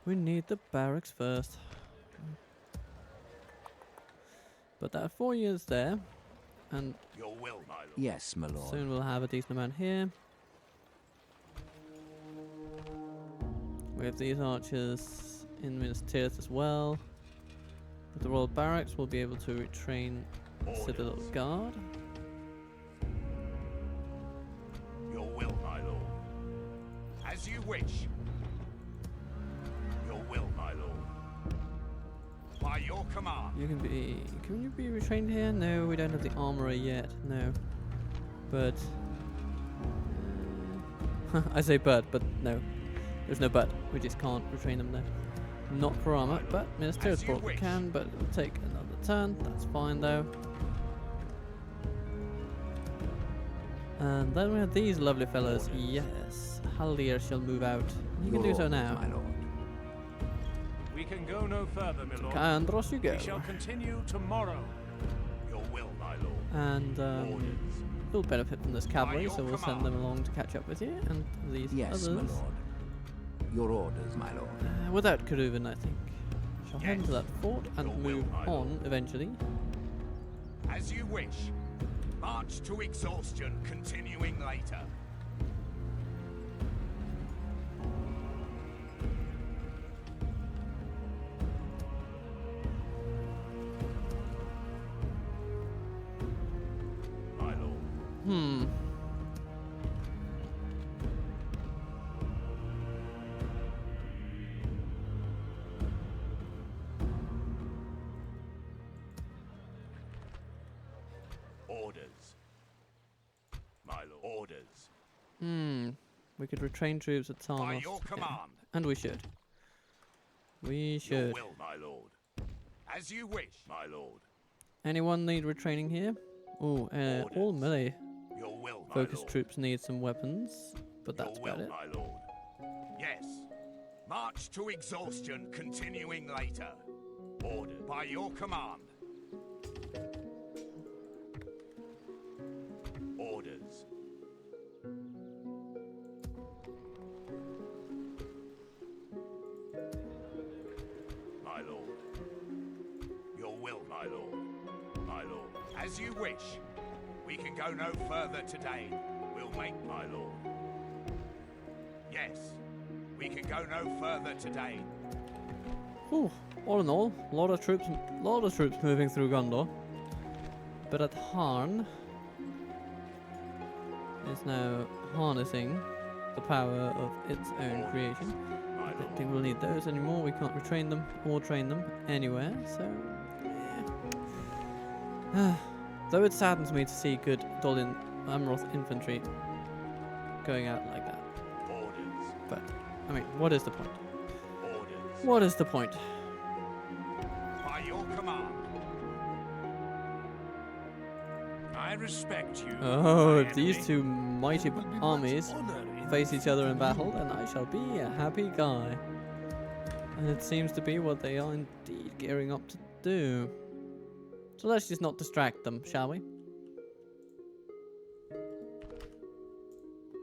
We need the barracks first. But that 4 years there, and Your will, my lord. Yes, my lord. soon we'll have a decent amount here. We have these archers in Minas Tirith as well. With the Royal Barracks, we'll be able to retrain Citadel Guard. Your will, my lord. As you wish. Your will, my lord. By your command. You can be. Can you be retrained here? No, we don't have the armorer yet. No, but I say but no. There's no but. We just can't retrain them there. Not for armor, but Minas As Tirith you probably wish. can. But it'll take another turn. That's fine though. And then we have these lovely fellows. Yes, Fael-dir shall move out. You can Your do so orders, now. my lord. We can go no further, my lord. Kandros you go. We shall continue tomorrow. Your will, my lord. And Orders. you'll benefit from this cavalry, your so we'll send command. them along to catch up with you. And these Yes, others. my lord. Your orders, my lord. Without Keruvan, I think. Shall head Yes. to that fort and Your will, move my on lord. eventually. As you wish. March to exhaustion, continuing later. Orders. We could retrain troops at By Tarnos. your command. And we should. We Your should. will, my lord. As you wish, my lord. Anyone need retraining here? Ooh, all Orders. melee Your will, my focus lord. troops need some weapons, but that's Your will, about it. my lord. Yes. March to exhaustion, continuing later. Ordered. By your command. Orders. My lord. Your will, my lord. My lord. As you wish. We can go no further today. We'll make, my lord. Yes. We can go no further today. Whew. All in all, a lot of troops moving through Gondor. But at Harn is now harnessing the power of its own creation. I don't think we'll need those anymore. We can't retrain them or train them anywhere, so yeah. Though it saddens me to see good Dolin Amroth infantry going out like that. Orders. But, I mean, what is the point? Orders. What is the point? By your command. I respect you. Oh, my if these enemy. two mighty It would be much armies honor in face each other in battle, then I shall be a happy guy. And it seems to be what they are indeed gearing up to do. So let's just not distract them, shall we?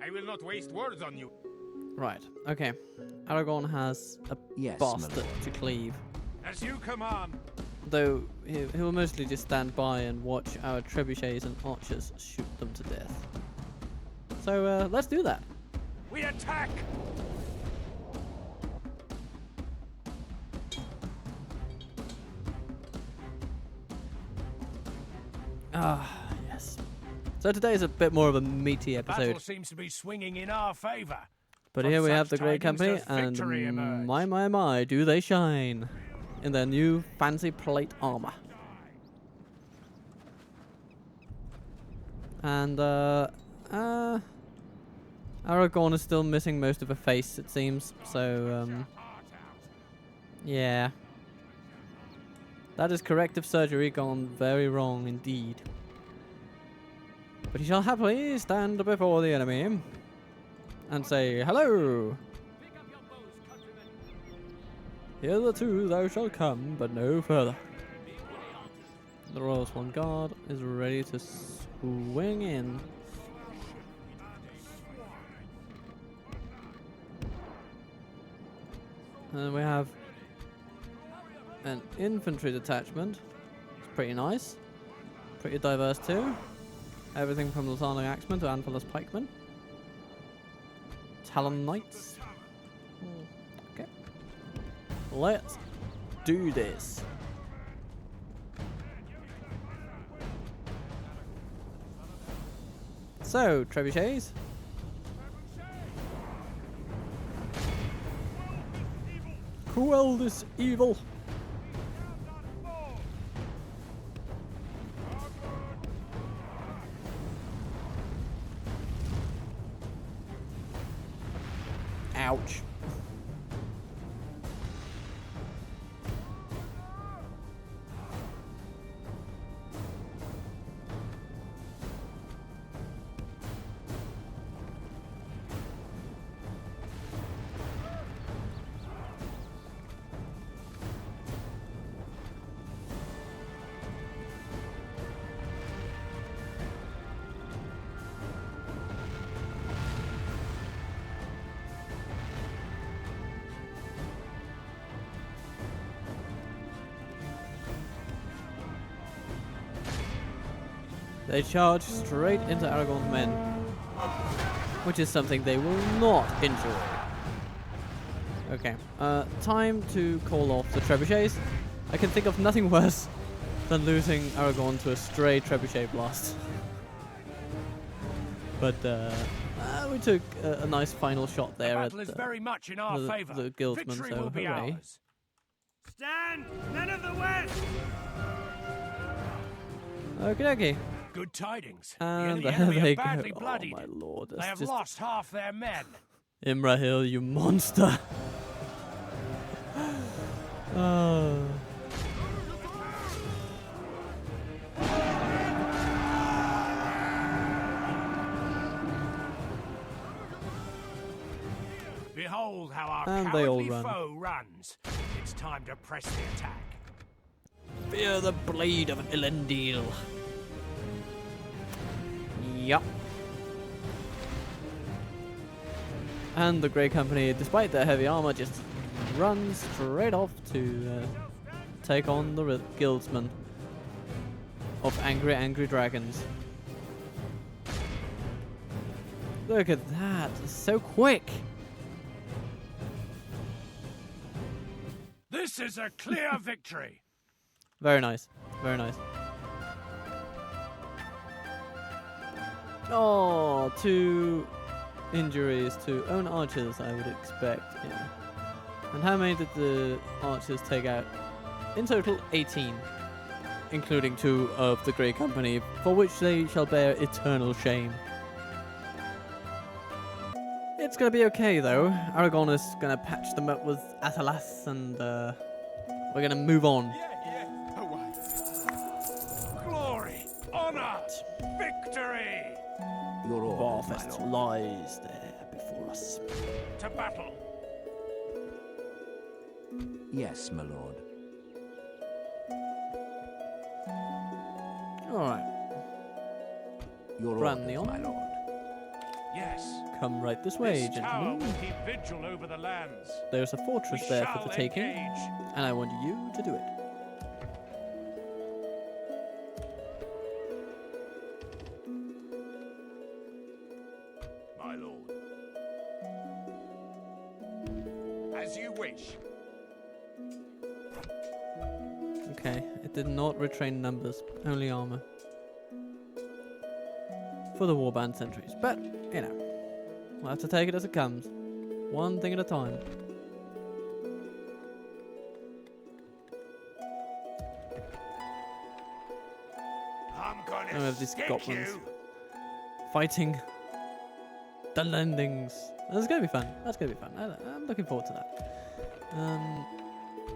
I will not waste words on you. Right, okay. Aragorn has a Yes, my bastard lord. to cleave. As you command. Though he will mostly just stand by and watch our trebuchets and archers shoot them to death. So let's do that. We attack! Ah, yes. So today is a bit more of a meaty Battle episode. seems to be swinging in our favor. But From here we have such the great tidings company, does victory and emerge. my, do they shine in their new fancy plate armor. And, Aragorn is still missing most of a face, it seems, so, yeah. That is corrective surgery gone very wrong indeed. But he shall happily stand before the enemy and say, "Hello! Hitherto thou shalt come, but no further." The Royal Swan Guard is ready to swing in. And we have an infantry detachment. It's pretty nice. Pretty diverse too. Everything from Latano Axemen to Anfilas Pikemen. Talon Knights. Okay. Let's do this. So, trebuchets. Quell this evil. Ouch. They charge straight into Aragorn's men, which is something they will not enjoy. Okay, time to call off the trebuchets. I can think of nothing worse than losing Aragorn to a stray trebuchet blast. But we took a nice final shot The there at battle is very much in our favor. the guildsmen, Victory so will be hooray. ours. Stand, men of the West! Okie dokie. Good tidings. And the there enemy they are badly go. bloodied. Oh my lord, They that's have just lost half their men. Imrahil, you monster. Oh. Behold how our And they all cowardly run. foe runs. It's time to press the attack. Fear the blade of Elendil. Yup. And the Grey Company, despite their heavy armor, just runs straight off to take on the guildsmen of angry dragons. Look at that, it's so quick. This is a clear victory. Very nice, very nice. Oh, 2 injuries to own archers, I would expect. Yeah. And how many did the archers take out? In total, 18, including 2 of the Grey Company, for which they shall bear eternal shame. It's gonna be okay though. Aragorn is gonna patch them up with Atalas, and we're gonna move on. Glory, honor, victory. Your orders, my Vindsvept lord. lies there before us. To battle. Yes, my lord. Alright, Your Rhûnnic. orders, my lord. Yes. come right this way, This tower gentlemen. will keep vigil over the lands. There's a fortress We there shall for the taking, engage. and I want you to do it. My lord. As you wish. Okay, it did not retrain numbers, only armor. For the warband sentries, but, you know, we'll have to take it as it comes. One thing at a time. I'm I gonna have these stick goblins you. fighting the landings. That's gonna be fun. That's gonna be fun. I'm looking forward to that.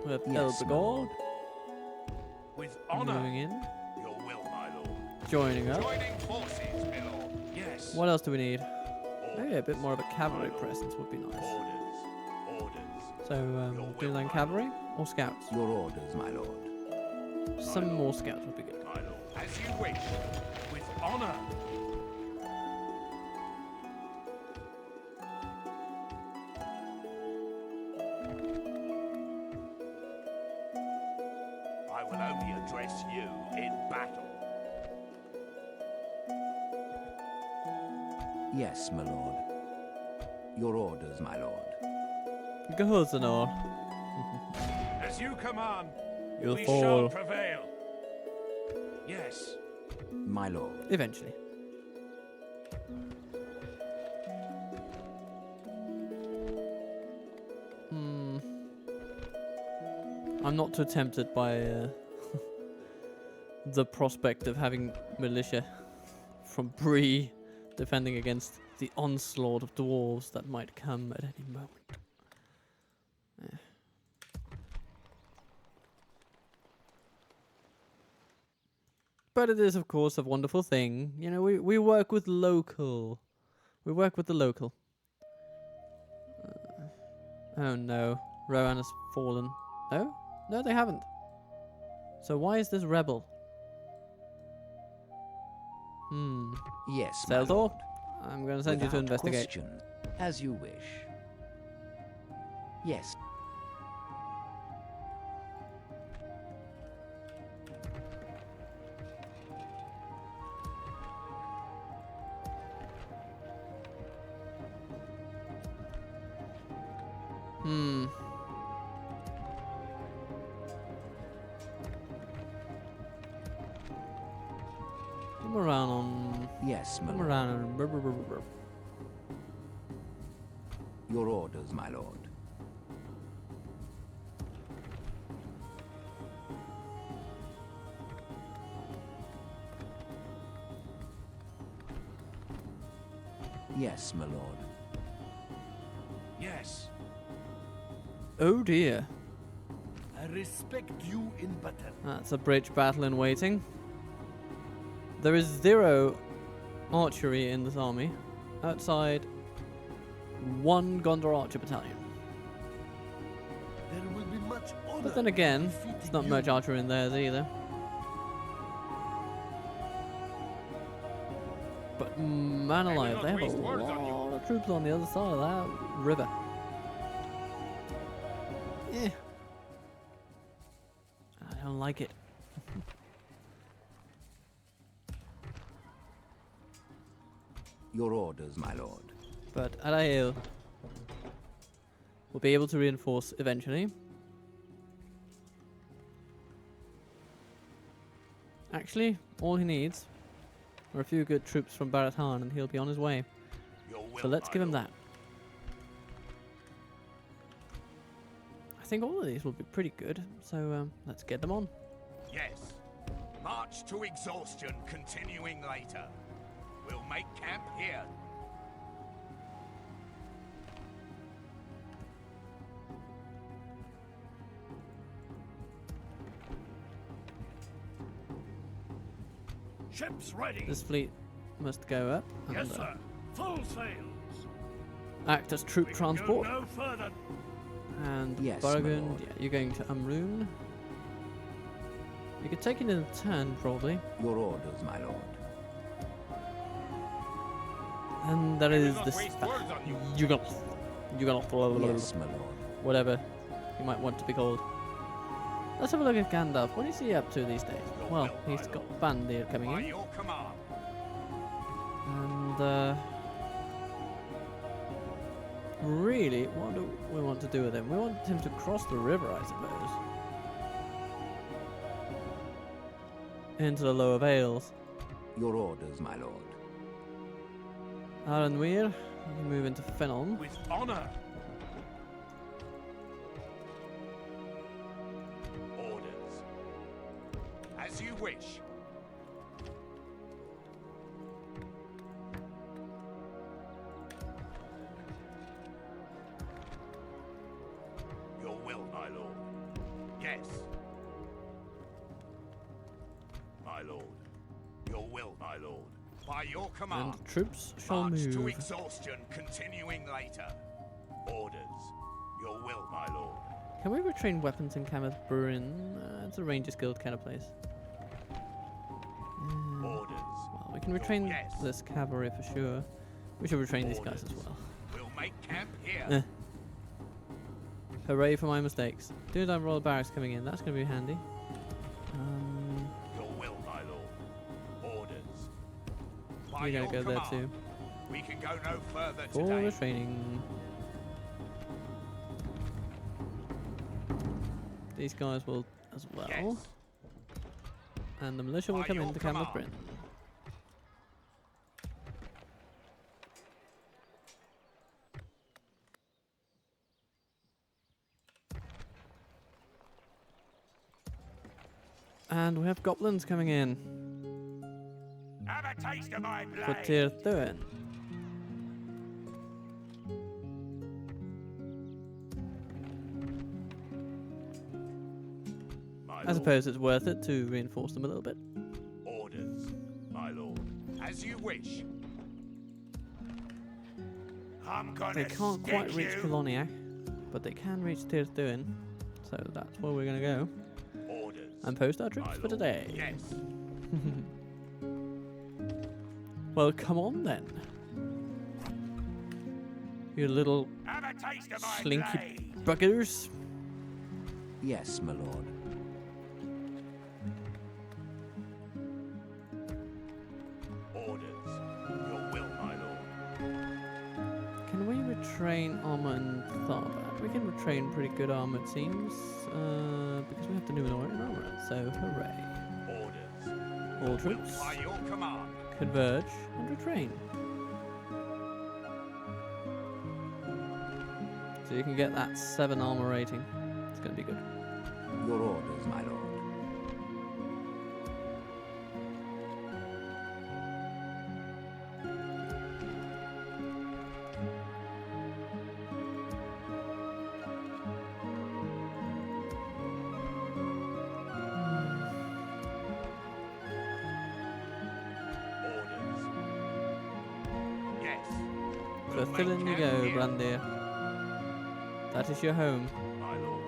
We have Yes, my lord. With honor. moving in, Your will, my lord. joining up. Joining forces, my lord. Yes. What else do we need? Maybe a Orders, bit more of a cavalry my lord. presence would be nice. Orders. Orders. So, do land cavalry or scouts? Your orders, my lord. Some more scouts would be good. My lord. As you wish. With honor. I will only address you in battle. Yes, my lord. Your orders, my lord. Gahuzanor. As you command, You'll we fall. shall prevail. Yes. My lord. Eventually. I'm not too tempted by the prospect of having militia from Bree defending against the onslaught of dwarves that might come at any moment. Eh. But it is, of course, a wonderful thing. You know, we work with local. We work with the local. Oh no, Rohan has fallen. No? No, they haven't. So why is this rebel? Yes, my Fael-dir, lord. I'm going to send you to Without investigate. question. As you wish. Yes. Come around on. Yes, my Come lord. around on. Brr, brr, brr, brr. Your orders, my lord. Yes, my lord. Yes, Oh dear. I respect you in battle. That's a bridge battle in waiting. There is 0 archery in this army. Outside 1 Gondor archer battalion. There will be much honor. But then again, in there's defeating not you. much archery in theirs either. But man alive, they have a lot of troops on the other side of that river. Yeah. I don't like it. Your orders, my lord. But Adael will be able to reinforce eventually. Actually, all he needs are a few good troops from Barad-Dûr and he'll be on his way. Your will, So let's my give him lord. that. I think all of these will be pretty good, so let's get them on. Yes. March to exhaustion, continuing later. We'll make camp here. Ships ready. This fleet must go up and Yes, sir. Full sails. act as troop We can transport. Go no further. And Yes, my Burgund, lord. yeah, you're going to Rhûnnic. You could take it in a turn, probably. Your orders, my lord. And there is this you got Yes, my lord. whatever you might want to be called. Let's have a look at Gandalf. What is he up to these days? Well, he's got Fael-dir coming By in, your command. and really, what do we want to do with him? We want him to cross the river, I suppose, into the lower vales. Your orders, my lord. Aranweir, you move into Faen'obel. With honor. Orders. As you wish. Your will, my lord. Yes. My lord. Your will, my lord. By your command. And troops shall March to move. exhaustion, continuing later. Orders. Your will, my lord. Can we retrain weapons in Cameth Burin? It's a Rangers Guild kind of place. Orders. Well, we can retrain Yes. this cavalry for sure. We should retrain these guys as well. We'll make camp here. Eh. Hooray for my mistakes. Dunedain Royal Barracks coming in. That's going to be handy. Your will, my lord. Orders. By You're your going to go there command. too. We can go no further For today. the training. These guys will as well. Yes. And the militia will By come your into Cameth command. Bryn. And we have goblins coming in Have a taste of my for blade. Tier 13. My I lord. suppose it's worth it to reinforce them a little bit. Orders, my lord. As you wish. I'm gonna They can't quite stick reach you. Coloniac, but they can reach Tier 13. So that's where we're going to go. Orders. And post our troops my for lord. today. Yes. Well, come on then. You little Have a taste of my slinky blade. buggers. Yes, my lord. Orders. Your will, my lord. Can we retrain armor and Tharbad? We can retrain pretty good armor, it seems. Because we have the Numenorian armor, so hooray. Orders. All Will troops by your command. converge and retrain. So you can get that 7 armor rating. It's going to be good. Your orders, my lord. For Thilin you go, Brandir. That is your home. My lord.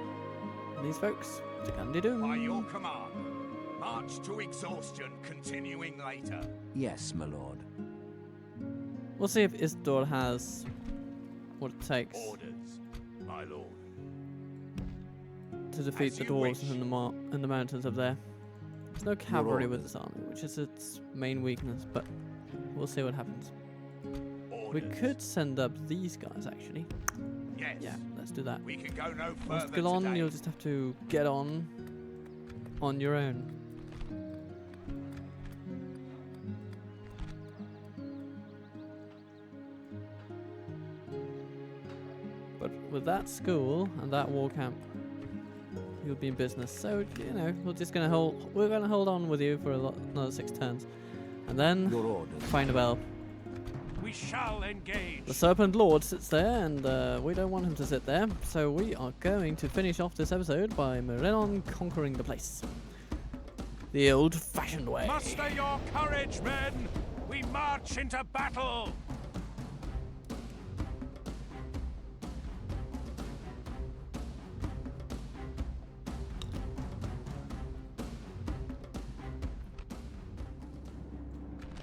And these folks, to By Gandalf. your command, march to exhaustion, continuing later. Yes, my lord. We'll see if Isidore has what it takes Orders, my lord. to defeat As the you dwarves wish. in the mountains up there. There's no cavalry with orders. this army, which is its main weakness, but we'll see what happens. We Orders. could send up these guys, actually. Yes. Yeah, let's do that. We can go no Once further Galon, today. you'll just have to get on your own. But with that school and that war camp, you'll be in business. So you know, we're gonna hold on with you for another 6 turns, and then Your orders. Faen'obel. We shall engage. The Serpent Lord sits there, and we don't want him to sit there, so we are going to finish off this episode by Merenon conquering the place. The old-fashioned way. Muster your courage, men. We march into battle.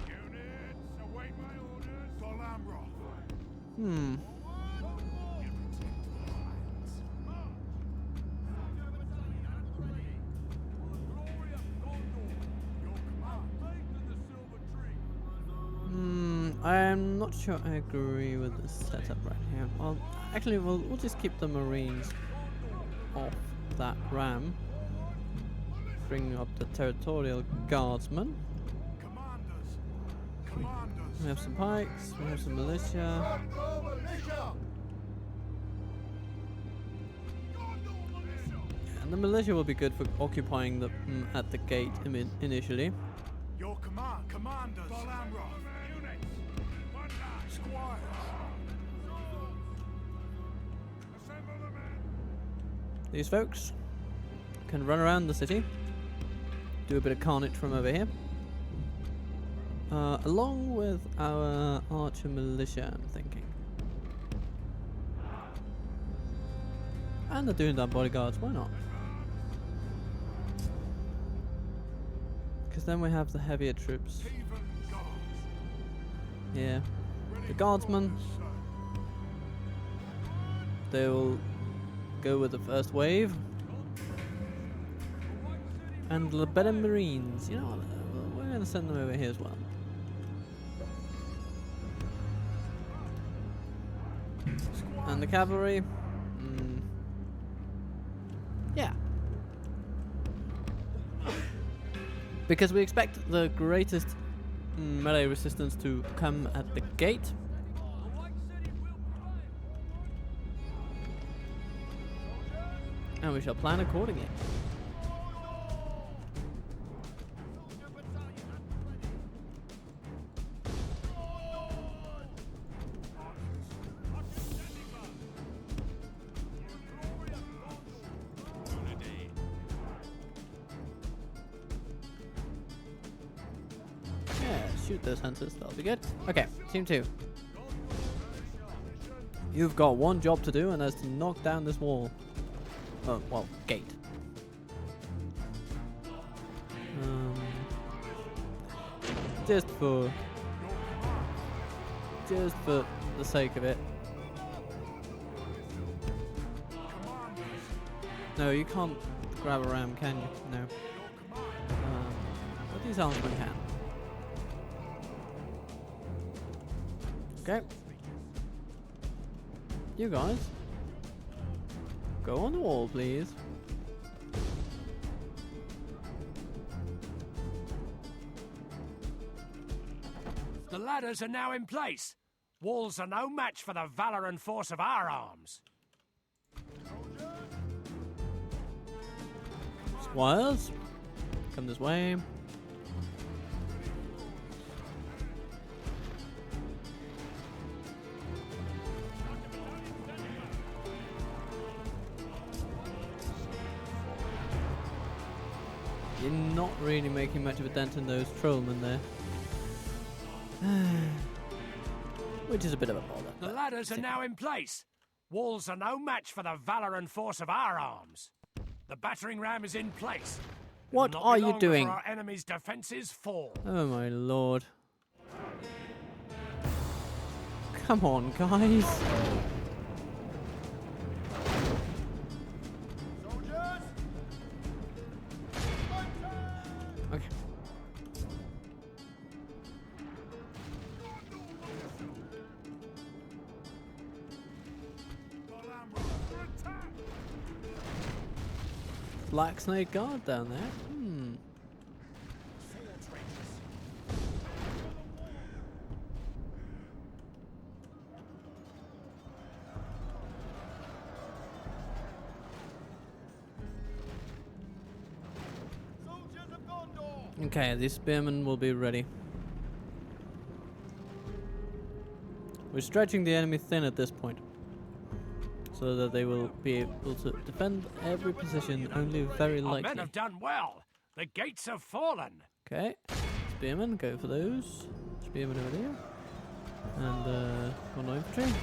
Units, await my orders. Golamroth. Hmm. I'm not sure I agree with this setup right here. Well, actually, we'll just keep the Marines off that ram. Bring up the territorial guardsmen. We have some pikes, we have some militia. And the militia will be good for occupying the at the gate initially. Your command, commanders. Golamroth. Units, one line. Squires. Assemble the men. These folks can run around the city, do a bit of carnage from over here. Along with our archer militia, I'm thinking. And the Dundar bodyguards, why not? Because then we have the heavier troops. Yeah. The guardsmen, they will go with the first wave. And the better Marines, you know what, we're going to send them over here as well. And the cavalry, yeah. Because we expect the greatest melee resistance to come at the gate. And we shall plan accordingly. Shoot those hunters, that'll be good. Okay, team 2. You've got one job to do, and that's to knock down this wall. Oh, well, gate. Just for the sake of it. No, you can't grab a ram, can you? No. But these armsmen can. Okay. You guys, go on the wall, please. The ladders are now in place. Walls are no match for the valor and force of our arms. Squires, come this way. You're not really making much of a dent in those trollmen there. Which is a bit of a bother. The ladders are now in place. Walls are no match for the valor and force of our arms. The battering ram is in place. It What will not are be you long doing? before our enemy's defenses fall. Oh my lord. Come on, guys. Okay. Black Snake Guard down there. Okay, these spearmen will be ready. We're stretching the enemy thin at this point, so that they will be able to defend every position only very Our men lightly. have done well. The gates have fallen. Okay, spearmen, go for those. Spearmen over there. And Gondor infantry.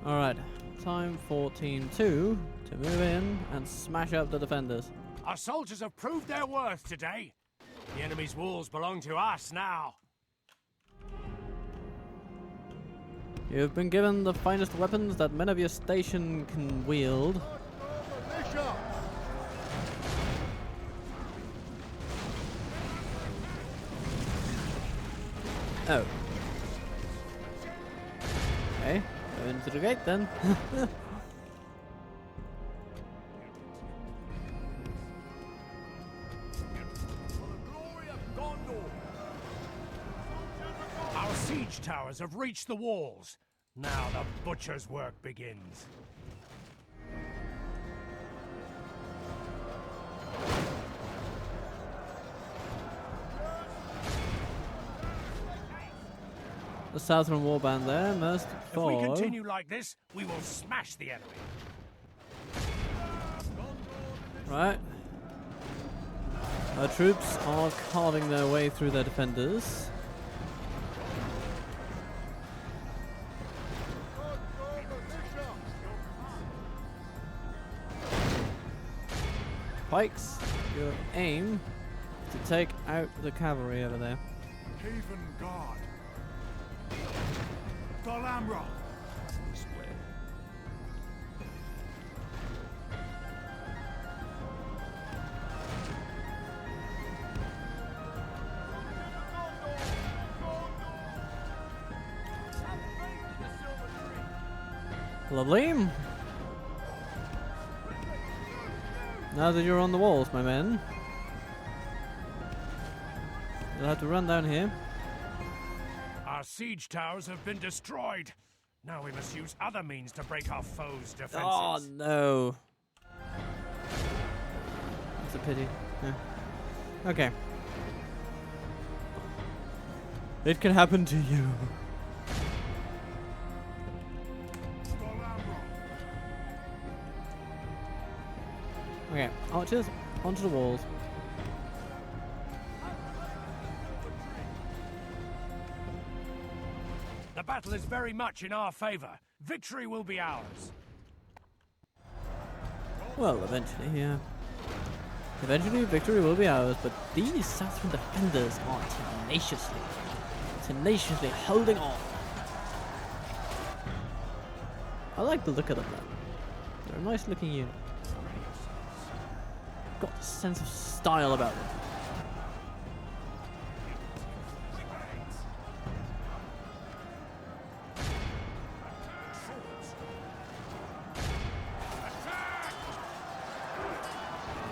Alright, time for Team 2 to move in and smash up the defenders. Our soldiers have proved their worth today. The enemy's walls belong to us now. You have been given the finest weapons that men of your station can wield. Oh. Okay, go into the gate then. Our siege towers have reached the walls. Now the butcher's work begins. The Southern Warband there must If fall. we continue like this, we will smash the enemy. Right. Our troops are carving their way through their defenders. Pikes, your aim to take out the cavalry over there. Haven Guard. Galamra. Lovely. Now that you're on the walls, my men, you'll have to run down here. Our siege towers have been destroyed. Now we must use other means to break our foes' defenses. Oh no. That's a pity. Yeah. Okay. It can happen to you. Okay, archers, onto the walls. The battle is very much in our favor. Victory will be ours. Well, eventually, yeah. Eventually, victory will be ours, but these Southern defenders are tenaciously holding on. I like the look of them, though. They're a nice looking unit. Got a sense of style about them.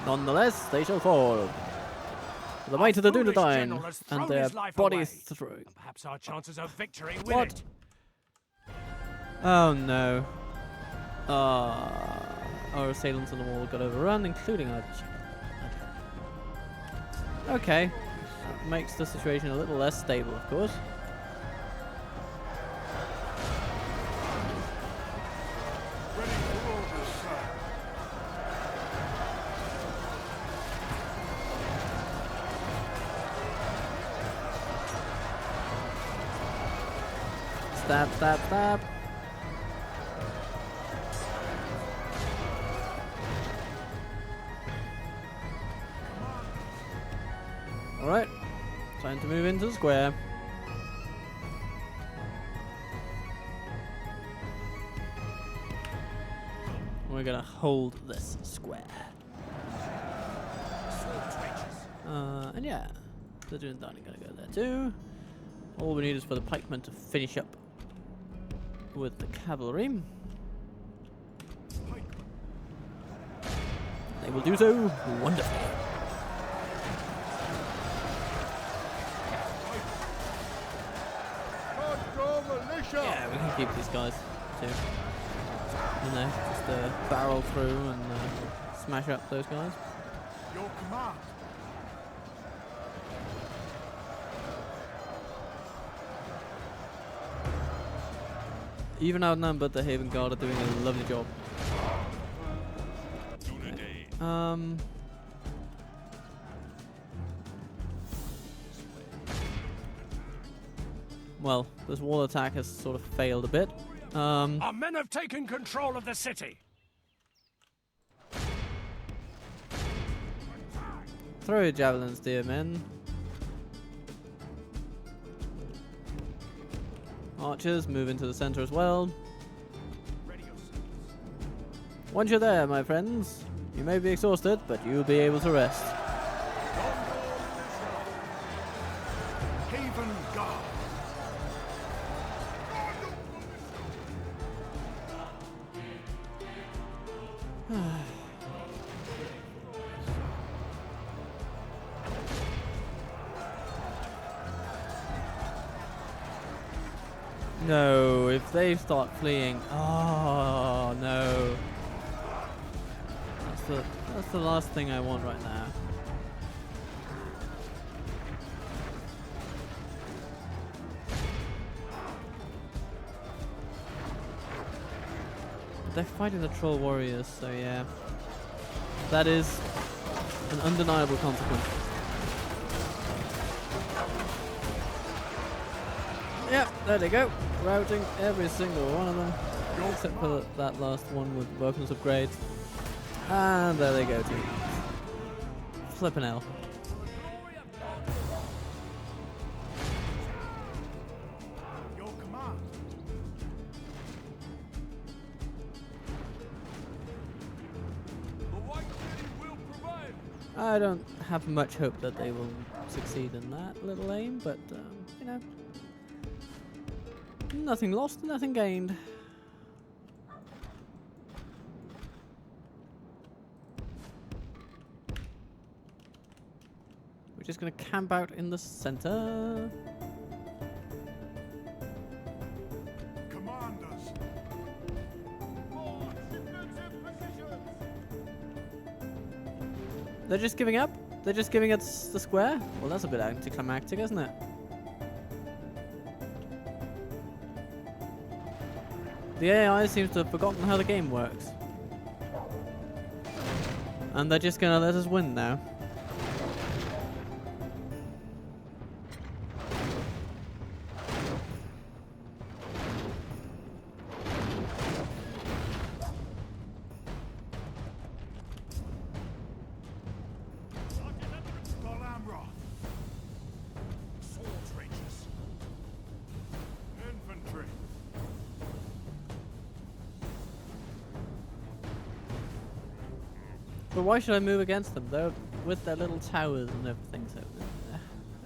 Nonetheless, they shall fall. The might of the Foolish Dunedain general has and thrown their his life bodies away. through. And perhaps our chances of victory with What? it. Oh no. Our assailants on the wall got overrun, including our Okay. That makes the situation a little less stable, of course. Ready for orders, sir. Stab, stab, stab. Alright. Time to move into the square. We're gonna hold this square. And yeah, the Dune are gonna go there too. All we need is for the pikemen to finish up with the cavalry. They will do so wonderfully. Yeah, we can keep these guys too. You know, just barrel through and smash up those guys. Your command. Even outnumbered, the Haven Guard are doing a lovely job. Okay. Well, this wall attack has sort of failed a bit. Our men have taken control of the city. Throw your javelins, dear men. Archers, move into the center as well. Once you're there, my friends, you may be exhausted, but you'll be able to rest. Haven Guard. No, if they start fleeing, oh no. That's the last thing I want right now. They're fighting the troll warriors, so yeah. That is an undeniable consequence. Yep, there they go. Routing every single one of them. Except for that last one with weapons upgrades. And there they go too. Flippin' hell. Your command. The White City will prevail. I don't have much hope that they will succeed in that little aim, but you know. Nothing lost, nothing gained. We're just gonna camp out in the center. Commanders. They're just giving up? They're just giving us the square? Well, that's a bit anticlimactic, isn't it? The AI seems to have forgotten how the game works. And they're just gonna let us win now. Infantry. But why should I move against them? They're with their little towers and everything, so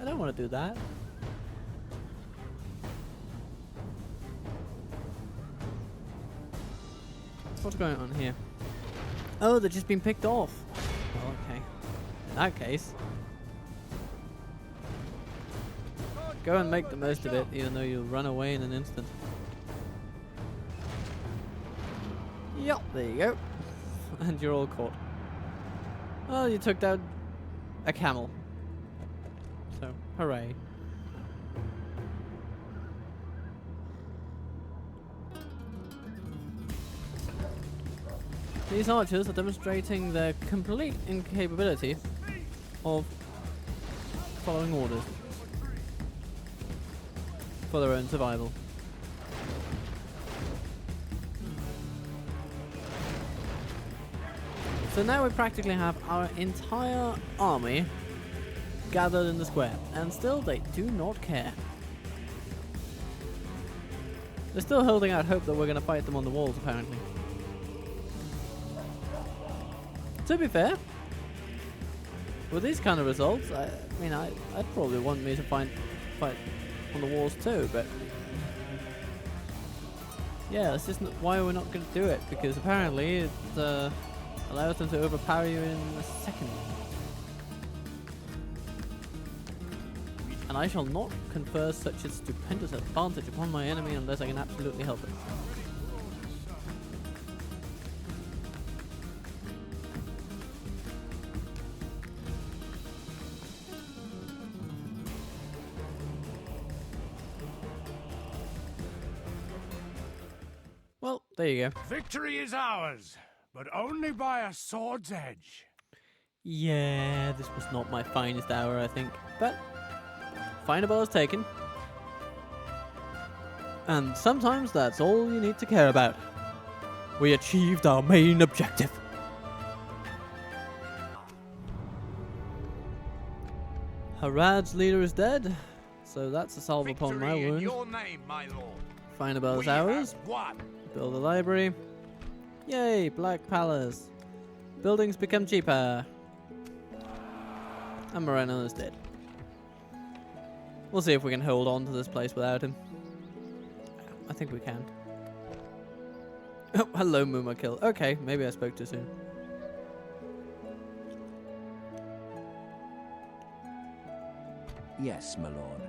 I don't want to do that. What's going on here? Oh, they've just been picked off. Well, okay. In that case, go and make the most of it, even though you'll run away in an instant. Yup, there you go. And you're all caught. Well, you took down a camel. So, hooray. These archers are demonstrating their complete incapability of following orders for their own survival. So now we practically have our entire army gathered in the square, and still they do not care. They're still holding out hope that we're going to fight them on the walls, apparently. To be fair, with these kind of results, I mean, I'd probably want me to fight on the walls too, but yeah, that's just why we're not going to do it, because apparently it allows them to overpower you in a second. And I shall not confer such a stupendous advantage upon my enemy unless I can absolutely help it. Well, there you go. Victory is ours, but only by a sword's edge. Yeah, this was not my finest hour, I think, but Faen'obel is taken. And sometimes that's all you need to care about. We achieved our main objective. Harad's leader is dead, so that's a salve upon my Victory in wound. your name, my lord. Faen'obel is We have ours. won. Build a library. Yay, Black Palace. Buildings become cheaper. And Moreno is dead. We'll see if we can hold on to this place without him. I think we can. Oh, hello, Mumakil. Okay, maybe I spoke too soon. Yes, my lord.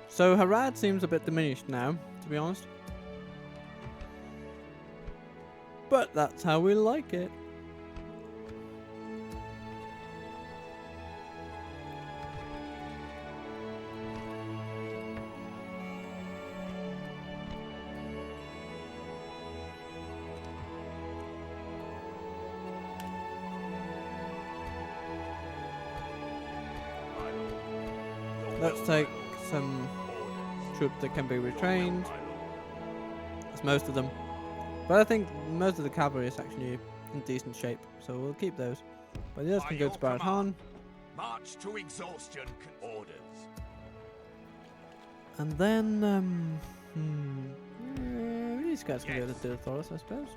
So Harad seems a bit diminished now, to be honest. But that's how we like it. Let's take some troops that can be retrained. That's most of them. But I think most of the cavalry is actually in decent shape, so we'll keep those. But the others can go to Barad-Dûr. March to exhaustion. Orders. And then, these guys can go to Dilthoris, I suppose.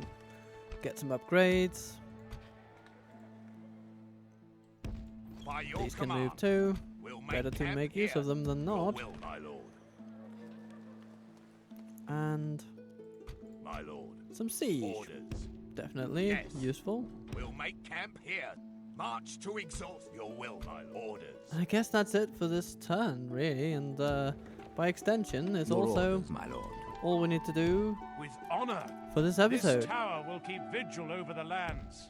Get some upgrades. By your These can command, move too. we'll Better to camp make use here. of them than Your not. will, my lord. And My lord. some siege. Orders. Definitely Yes. useful. We'll make camp here. March to exhaust. Your will, my lord. Orders. I guess that's it for this turn, really. And by extension, it's Your also orders, my lord. all we need to do With honor, for this this episode. tower will keep vigil over the lands.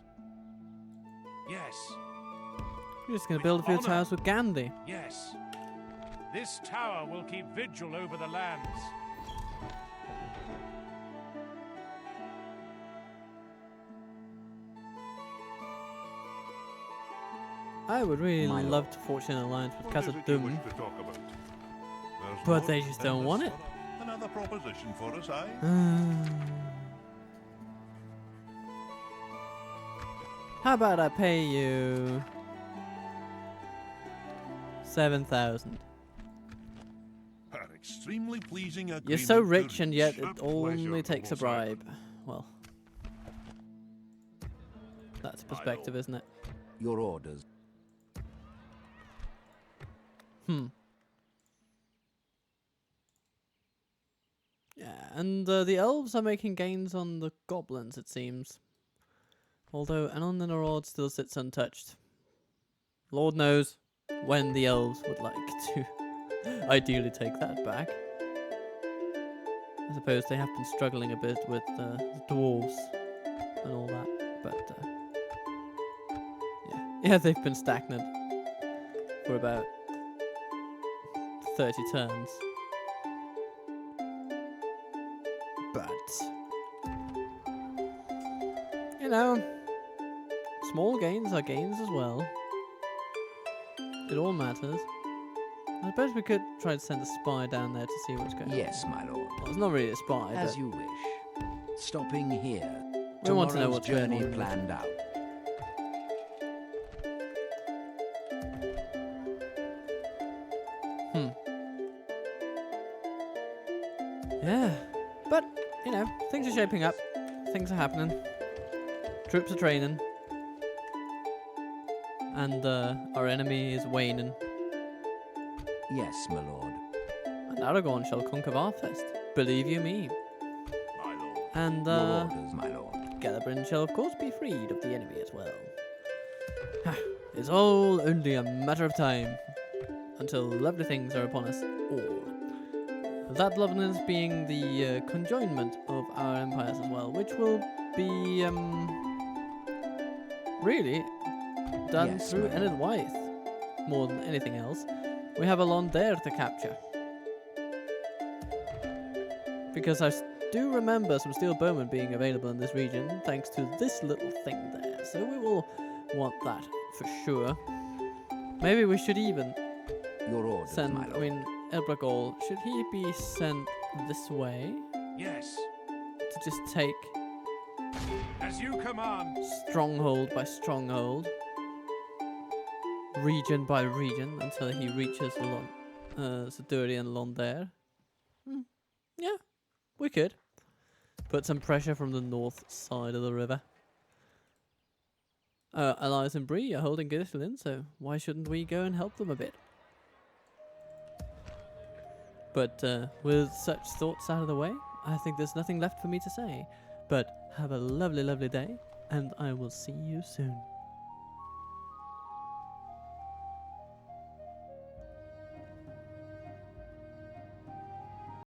Yes, We're just going to with build a few honor. towers with Gandhi. yes. This tower will keep vigil over the lands. I would really My love to forge an alliance with What is it you wish Khazad-dûm, to talk about? There's but no they just don't want it. Another proposition for us, eh? How about I pay you 7,000? An extremely pleasing agreement. You're so rich to and yet reach. it A pleasure, only takes a noble sire. bribe. Well, that's a perspective, isn't it? Your orders. Yeah, and the elves are making gains on the goblins, it seems. Although Anondenarod still sits untouched. Lord knows when the elves would like to ideally take that back. I suppose they have been struggling a bit with the dwarves and all that, but yeah, they've been stagnant for about 30 turns. But you know, small gains are gains as well. It all matters. I suppose we could try to send a spy down there to see what's going on. Yes, my lord. Well, it's not really a spy, As but you wish. Stopping here. we want to know Tomorrow's what's going journey on. planned out. Yeah, but, you know, things are shaping up. Things are happening. Troops are training. And our enemy is waning. Yes, my lord. And Aragorn shall conquer Varfest. Believe you me. My lord. And Your orders, my lord. Gallabrin shall of course be freed of the enemy as well. It's all only a matter of time until lovely things are upon us all. That loveliness being the conjoinment of our empires as well, which will be really done Yes, through my Enid Wythe more than anything else. We have a Londare to capture. Because I do remember some steel bowmen being available in this region thanks to this little thing there. So we will want that for sure. Maybe we should even Your orders, send, my lord. I mean, Elbragol, should he be sent this way Yes. to just take As you command. stronghold by stronghold, region by region, until he reaches Siduri and Londare? Yeah, we could. Put some pressure from the north side of the river. Elias and Bree are holding Gisselin, so why shouldn't we go and help them a bit? But with such thoughts out of the way, I think there's nothing left for me to say. But have a lovely, lovely day, and I will see you soon.